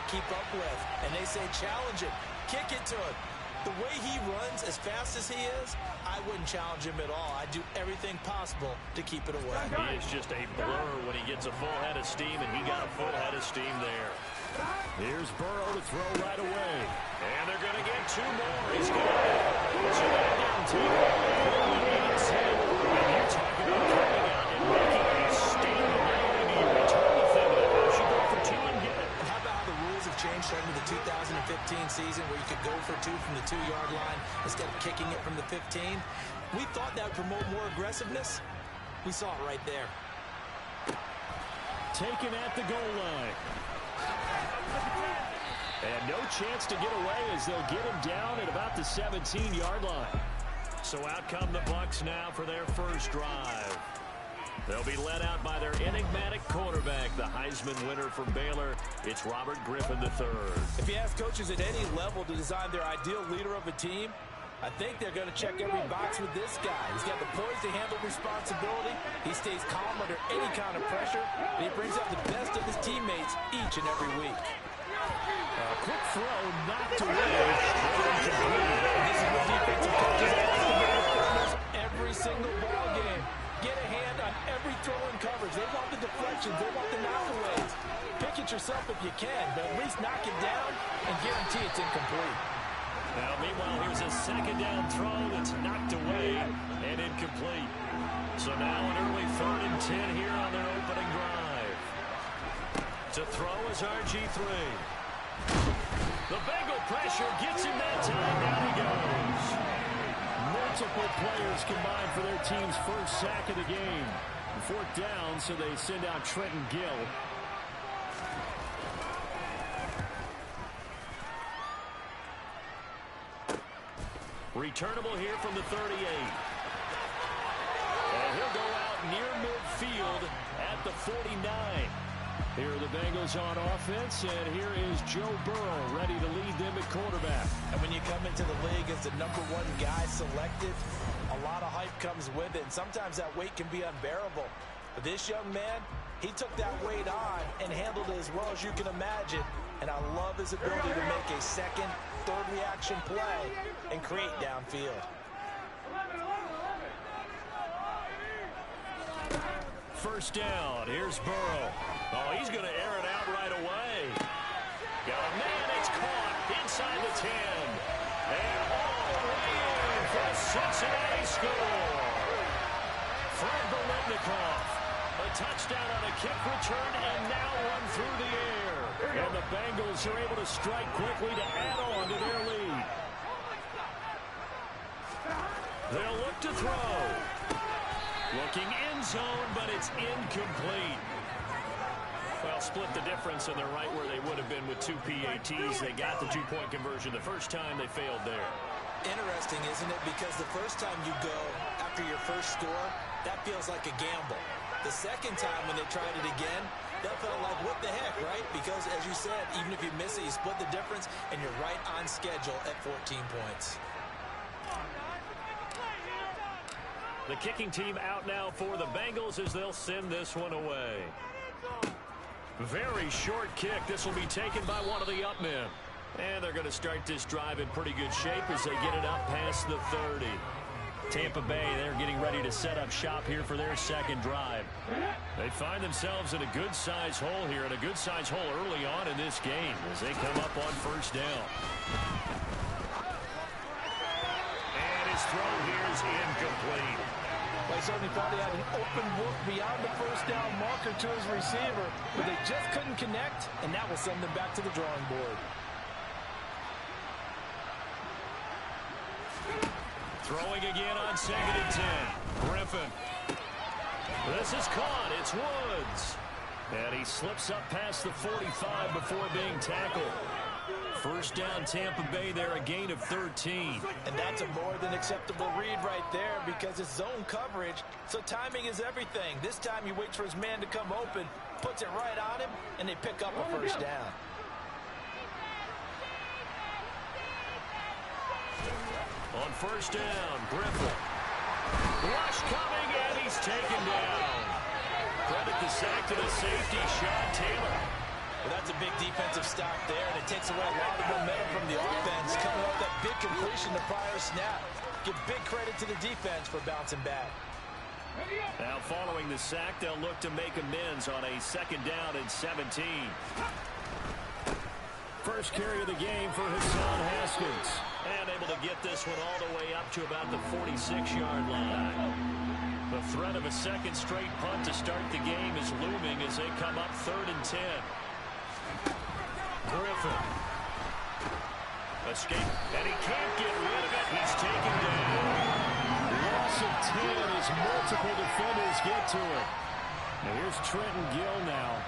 Keep up with, and they say challenge him, kick it to him. The way he runs as fast as he is, I wouldn't challenge him at all. I'd do everything possible to keep it away. He is just a blur when he gets a full head of steam, and he got a full head of steam there. Here's Burrow to throw right away, and they're going to get 2 more. He's got it. So that didn't take all. And you're talking about coming out and making a statement. You return the thing to the house. You go for 2 and get it. How about how the rules have changed starting with the 2015 season where you could go for 2 from the 2-yard line instead of kicking it from the 15? We thought that would promote more aggressiveness. We saw it right there. Taken at the goal line. And no chance to get away as they'll get him down at about the 17-yard line. So out come the Bucs now for their first drive. They'll be led out by their enigmatic quarterback, the Heisman winner from Baylor. It's Robert Griffin III. If you ask coaches at any level to design their ideal leader of a team, I think they're going to check every box with this guy. He's got the poise to handle responsibility. He stays calm under any kind of pressure, and he brings out the best of his teammates each and every week. Quick throw, knocked away. This is what defensive coaches ask of their defenders every single ball game. Get a hand on every throw-in coverage. They want the deflections. They want the knockaways. Pick it yourself if you can, but at least knock it down and guarantee it's incomplete. Now, meanwhile, here's a second down throw that's knocked away and incomplete. So now an early 3rd and 10 here on their opening drive. To throw is RG3. The Bengal pressure gets him that time. Down he goes. Multiple players combined for their team's first sack of the game. 4th down, so they send out Trenton Gill. Returnable here from the 38. And he'll go out near midfield at the 49. Here are the Bengals on offense, and here is Joe Burrow ready to lead them at quarterback. And when you come into the league as the #1 guy selected, a lot of hype comes with it, and sometimes that weight can be unbearable. But this young man, he took that weight on and handled it as well as you can imagine. And I love his ability to make a second, third reaction play and create downfield. First down. Here's Burrow. Oh, he's going to air it out right away. Got a man. It's caught inside the 10. And all the way in for a Cincinnati score. Fred Biletnikoff. A touchdown on a kick return and now run through the air. And the Bengals are able to strike quickly to add on to their lead. They'll look to throw. Looking end zone, but it's incomplete. Well, split the difference, and they're right where they would have been with 2 PATs. They got the 2-point conversion the first time. They failed there. Interesting, isn't it? Because the first time you go after your first score, that feels like a gamble. The second time when they tried it again, that felt like, what the heck, right? Because, as you said, even if you miss it, you split the difference, and you're right on schedule at 14 points. The kicking team out now for the Bengals as they'll send this one away. Very short kick. This will be taken by one of the up men. And they're going to start this drive in pretty good shape as they get it up past the 30. Tampa Bay, they're getting ready to set up shop here for their second drive. They find themselves in a good-sized hole here, and a good-sized hole early on in this game as they come up on first down. And his throw here is incomplete. I certainly thought he had an open look beyond the first down marker to his receiver, but they just couldn't connect, and that will send them back to the drawing board. Throwing again on 2nd and 10. Griffin. This is caught. It's Woods. And he slips up past the 45 before being tackled. First down, Tampa Bay there, a gain of 13. And that's a more than acceptable read right there because it's zone coverage, so timing is everything. This time he waits for his man to come open, puts it right on him, and they pick up a first down. On first down, Griffin. Rush coming, and he's taken down. Credit the sack to the safety, Sean Taylor. Well, that's a big defensive stop there, and it takes away a lot of momentum from the offense coming off that big completion the prior snap. Give big credit to the defense for bouncing back. Now following the sack, they'll look to make amends on a 2nd down and 17. First carry of the game for Hassan Haskins. And able to get this one all the way up to about the 46-yard line. The threat of a second straight punt to start the game is looming as they come up 3rd and 10. Griffin. Escape, and he can't get rid of it. He's taken down. Loss of 10 as multiple defenders get to it. Now here's Trenton Gill now.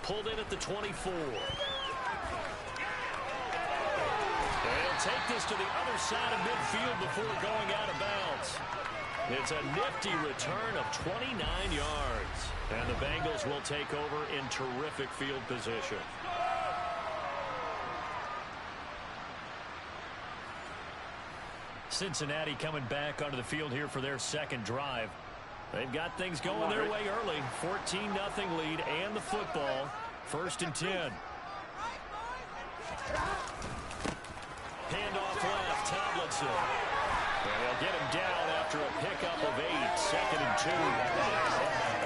Pulled in at the 24. They'll take this to the other side of midfield before going out of bounds. It's a nifty return of 29 yards. And the Bengals will take over in terrific field position. Cincinnati coming back onto the field here for their second drive. They've got things going their way early. 14-0 lead and the football. 1st and 10. Handoff left, Tomlinson. And they'll get him down after a pickup of 8. 2nd and 2.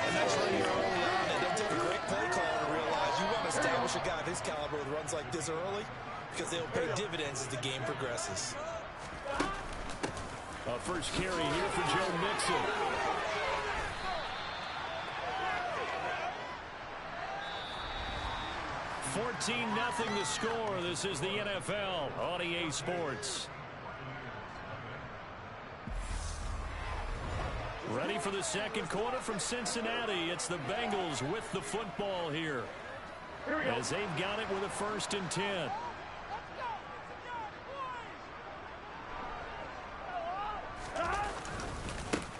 And that's right here early on. And they'll take a great play call and realize you want to establish a guy of his caliber with runs like this early because they'll pay dividends as the game progresses. A first carry here for Joe Mixon. $14-0 the score. This is the NFL on EA Sports. Ready for the second quarter from Cincinnati. It's the Bengals with the football here. As they've got it with a 1st and 10.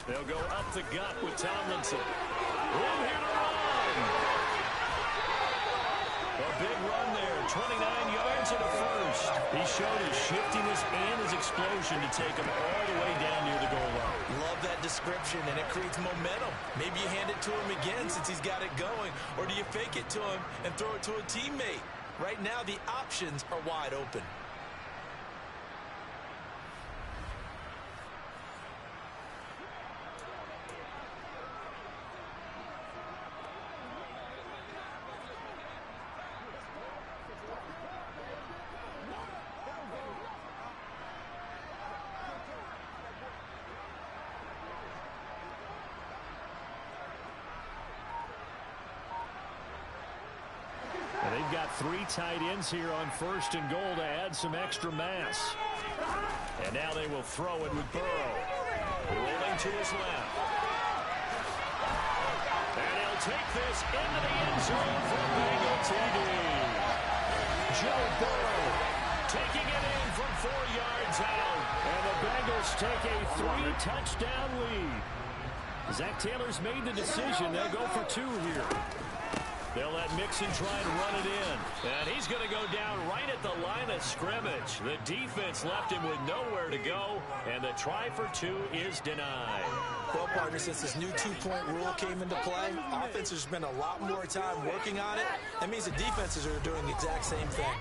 They'll go up the gut with Tomlinson. Room here to run. A big run there, 29 yards and a first. He showed his shiftiness and his explosion to take him all the way down near the goal line. Love that description, and it creates momentum. Maybe you hand it to him again since he's got it going, or do you fake it to him and throw it to a teammate? Right now, the options are wide open. They've got 3 tight ends here on 1st and goal to add some extra mass. And now they will throw it with Burrow. Rolling to his left. And he'll take this into the end zone for Bengal TD. Joe Burrow taking it in from 4 yards out. And the Bengals take a 3-touchdown lead. Zach Taylor's made the decision. They'll go for 2 here. They'll let Mixon try and run it in. And he's going to go down right at the line of scrimmage. The defense left him with nowhere to go, and the try for 2 is denied. Well, partner, since this new 2-point rule came into play, offenses spend a lot more time working on it. That means the defenses are doing the exact same thing.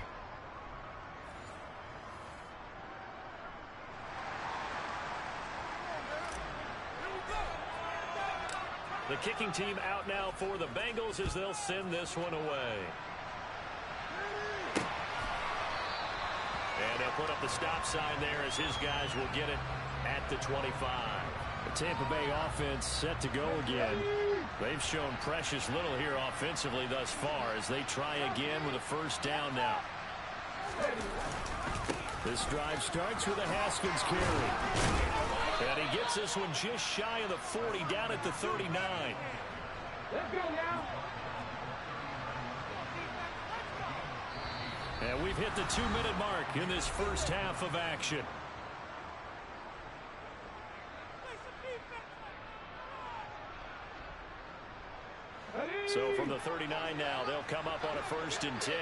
The kicking team out now for the Bengals as they'll send this one away. And they'll put up the stop sign there as his guys will get it at the 25. The Tampa Bay offense set to go again. They've shown precious little here offensively thus far as they try again with a 1st down now. This drive starts with a Haskins carry. And he gets this one just shy of the 40, down at the 39. Let's go now. And we've hit the 2-minute mark in this first half of action. So from the 39 now, they'll come up on a 1st and 10.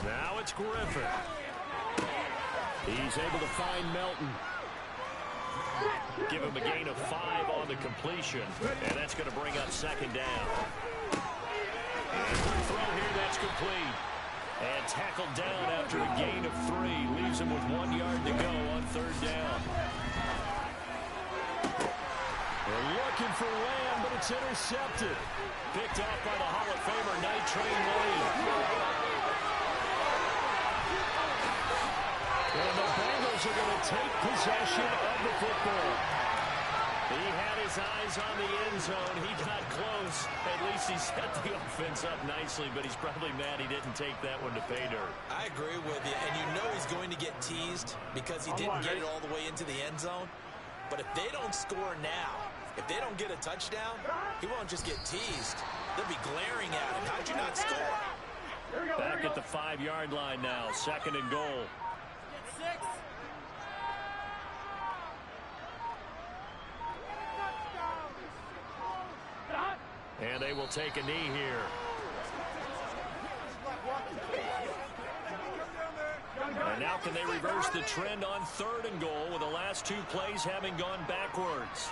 Now it's Griffin. He's able to find Melton. Give him a gain of 5 on the completion. And that's going to bring up 2nd down. And quick throw here, that's complete. And tackled down after a gain of 3. Leaves him with 1 yard to go on 3rd down. They're looking for Lamb, but it's intercepted. Picked off by the Hall of Famer, Night Train Williams. And the Bengals are going to take possession of the football. He had his eyes on the end zone. He got close. At least he set the offense up nicely, but he's probably mad he didn't take that one to pay dirt. I agree with you, and you know he's going to get teased because he didn't get it all the way into the end zone. But if they don't score now, if they don't get a touchdown, he won't just get teased. They'll be glaring at him. How'd you not score? Back at the 5-yard line now, 2nd and goal. And they will take a knee here. And now can they reverse the trend on 3rd and goal with the last 2 plays having gone backwards?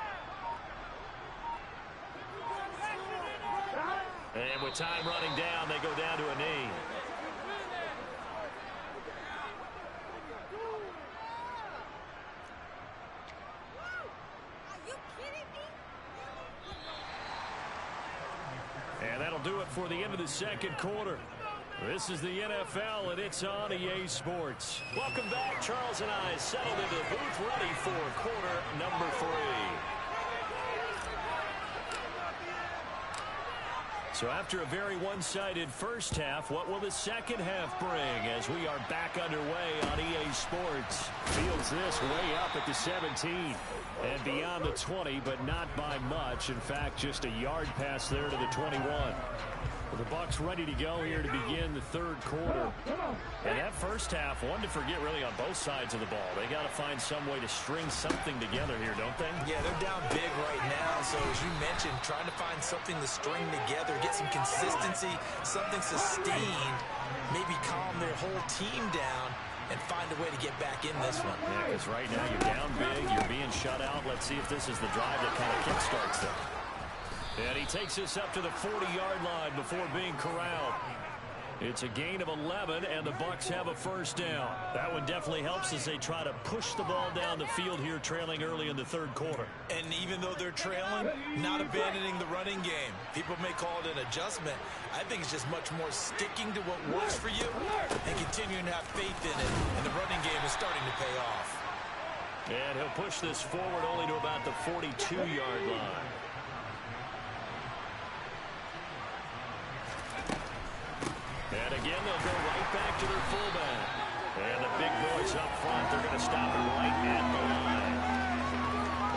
And with time running down, they go down to a knee. And that'll do it for the end of the second quarter. This is the NFL, and it's on EA Sports. Welcome back. Charles and I settled into the booth, ready for quarter number 3. So after a very one-sided first half, what will the second half bring as we are back underway on EA Sports? Fields this way up at the 17 and beyond the 20, but not by much. In fact, just a yard pass there to the 21. The Bucs ready to go here to begin the third quarter. And that first half, one to forget really on both sides of the ball. They got to find some way to string something together here, don't they? Yeah, they're down big right now. So as you mentioned, trying to find something to string together, get some consistency, something sustained, maybe calm their whole team down and find a way to get back in this one. Yeah, because right now you're down big, you're being shut out. Let's see if this is the drive that kind of kickstarts them. And he takes us up to the 40-yard line before being corralled. It's a gain of 11, and the Bucs have a first down. That one definitely helps as they try to push the ball down the field here, trailing early in the third quarter. And even though they're trailing, not abandoning the running game. People may call it an adjustment. I think it's just much more sticking to what works for you and continuing to have faith in it. And the running game is starting to pay off. And he'll push this forward only to about the 42-yard line. And again, they'll go right back to their fullback. And the big boys up front, they're going to stop it right at the line.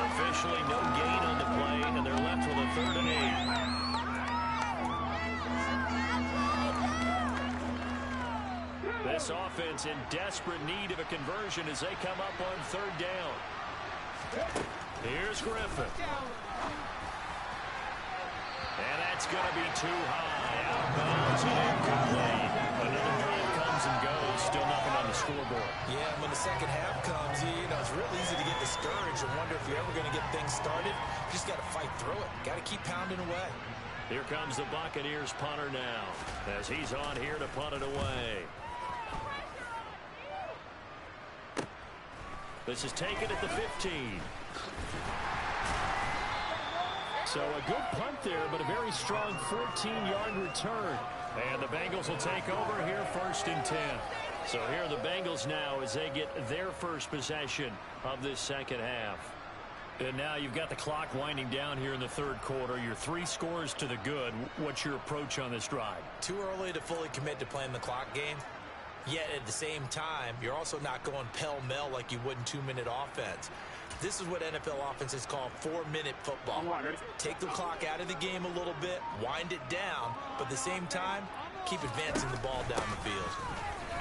Officially no gain on the play, and they're left with a 3rd and 8. This offense in desperate need of a conversion as they come up on 3rd down. Here's Griffin. And that's going to be too high. Out of bounds and incomplete. Another drive comes and goes. Still nothing on the scoreboard. Yeah, when the second half comes, you know, it's real easy to get discouraged and wonder if you're ever going to get things started. You just got to fight through it. Got to keep pounding away. Here comes the Buccaneers punter now as he's on here to punt it away. This is taken at the 15. So a good punt there, but a very strong 14-yard return. And the Bengals will take over here 1st and 10. So here are the Bengals now as they get their first possession of this second half. And now you've got the clock winding down here in the third quarter. You're 3 scores to the good. What's your approach on this drive? Too early to fully commit to playing the clock game. Yet at the same time, you're also not going pell-mell like you would in 2-minute offense. This is what NFL offenses call 4-minute football. Take the clock out of the game a little bit, wind it down, but at the same time, keep advancing the ball down the field.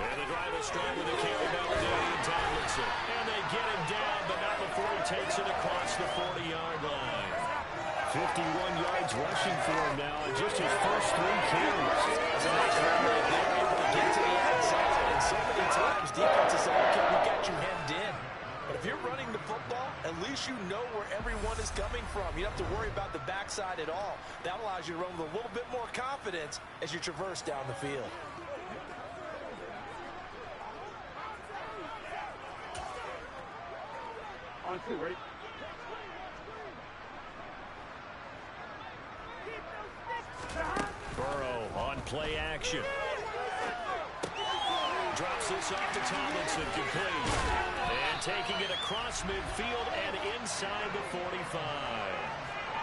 And the drive will start with a carry by Darian Tomlinson. And they get him down, but not before he takes it across the 40-yard line. 51 yards rushing for him now in just his first 3 carries. It's a nice run right there, able to get to the outside, and so many times defenses say, okay, we got you hemmed in. But if you're running the football, at least you know where everyone is coming from. You don't have to worry about the backside at all. That allows you to run with a little bit more confidence as you traverse down the field. On 2, ready? Burrow on play action. Drops this off to Tomlinson, complete. And taking it across midfield and inside the 45.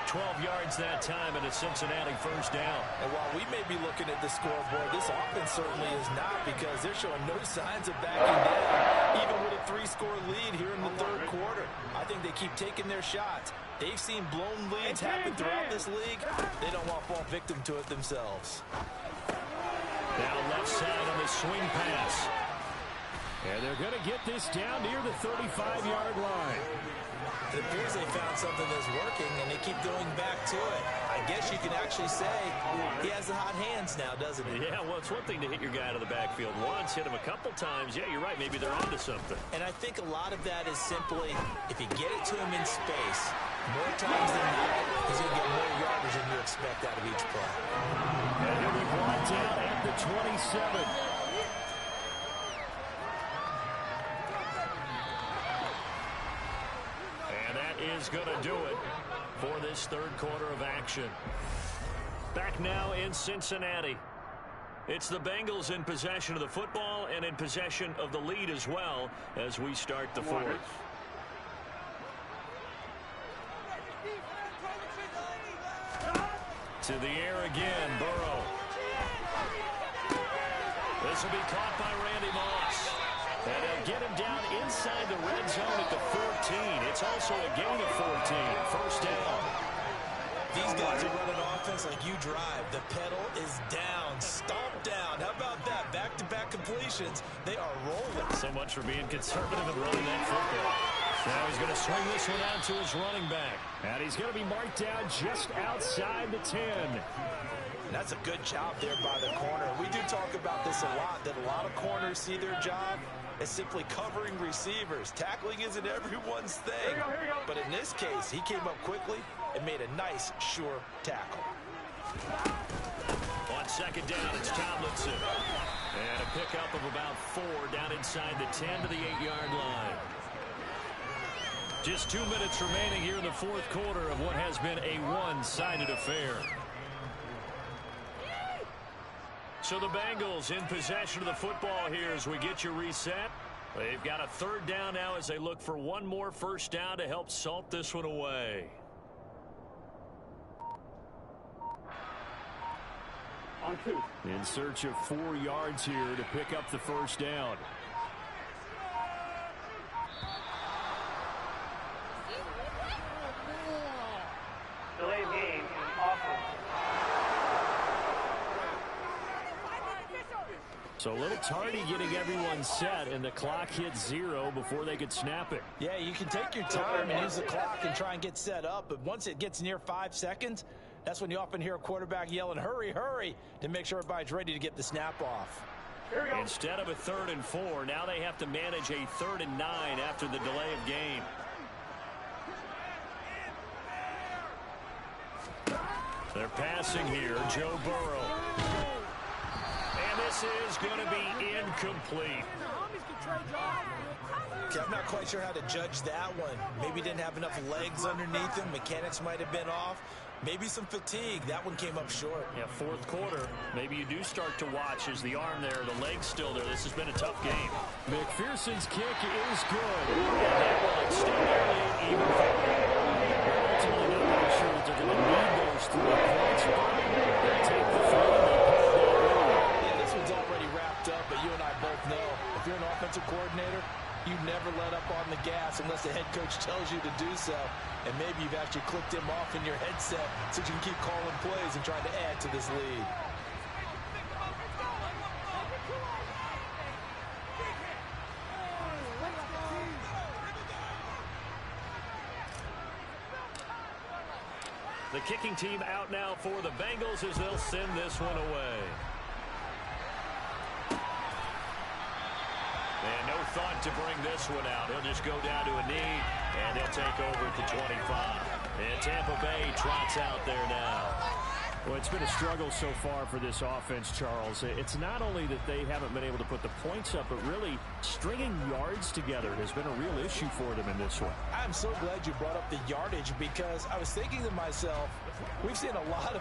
12 yards that time and a Cincinnati first down. And while we may be looking at the scoreboard, this offense certainly is not, because they're showing no signs of backing down, even with a 3-score lead here in the third quarter. I think they keep taking their shots. They've seen blown leads happen throughout this league. They don't want to fall victim to it themselves. Now left side on the swing pass. And they're going to get this down near the 35-yard line. It appears they found something that's working, and they keep going back to it. I I guess you can actually say he has the hot hands now, doesn't he? Yeah, well, it's one thing to hit your guy out of the backfield once, hit him a couple times. Yeah, you're right. Maybe they're onto something. And I think a lot of that is simply if you get it to him in space, more times than not, he's going to get more yardage than you expect out of each play. And he'll be brought down at the 27. Is going to do it for this third quarter of action. Back now in Cincinnati. It's the Bengals in possession of the football and in possession of the lead as well as we start the fourth. To the air again, Burrow. This will be caught by Randy Moss. And they'll get him down inside the red zone at the 14. It's also a gain of 14. First down. These guys are running offense like you drive. The pedal is down, stomped down. How about that? Back-to-back completions. They are rolling. So much for being conservative and running that football. Now he's going to swing this one out to his running back. And he's going to be marked down just outside the 10. That's a good job there by the corner. We do talk about this a lot, that a lot of corners see their job as simply covering receivers. Tackling isn't everyone's thing. But in this case, he came up quickly and made a nice, sure tackle. On second down, it's Tomlinson. And a pickup of about 4 down inside the 10 to the 8-yard line. Just 2 minutes remaining here in the fourth quarter of what has been a one-sided affair. So the Bengals in possession of the football here as we get you reset. They've got a third down now as they look for one more first down to help salt this one away. On 2. In search of 4 yards here to pick up the first down. Delay of game. Awesome. So a little tardy getting everyone set, and the clock hits 0 before they could snap it. Yeah, you can take your time and use the clock and try and get set up, but once it gets near 5 seconds, that's when you often hear a quarterback yelling, hurry, hurry, to make sure everybody's ready to get the snap off. Instead of a 3rd and 4, now they have to manage a 3rd and 9 after the delay of game. They're passing here, Joe Burrow. And this is going to be incomplete. Okay, I'm not quite sure how to judge that one. Maybe didn't have enough legs underneath him. Mechanics might have been off. Maybe some fatigue. That one came up short. Yeah, fourth quarter. Maybe you do start to watch as the arm there, the leg's still there. This has been a tough game. McPherson's kick is good. And that will extend their lead even further. Ultimately, not really sure that they're going to need those 3 points, but they take the throw and they pull that lead. Yeah, this one's already wrapped up, but you and I both know if you're an offensive coordinator, you never let up on the gas unless the head coach tells you to do so. And maybe you've actually clicked him off in your headset so you can keep calling plays and trying to add to this lead. The kicking team out now for the Bengals as they'll send this one away. And no thought to bring this one out. He'll just go down to a knee, and he'll take over at the 25. And Tampa Bay trots out there now. Well, it's been a struggle so far for this offense, Charles. It's not only that they haven't been able to put the points up, but really stringing yards together has been a real issue for them in this one. I'm so glad you brought up the yardage because I was thinking to myself, we've seen a lot of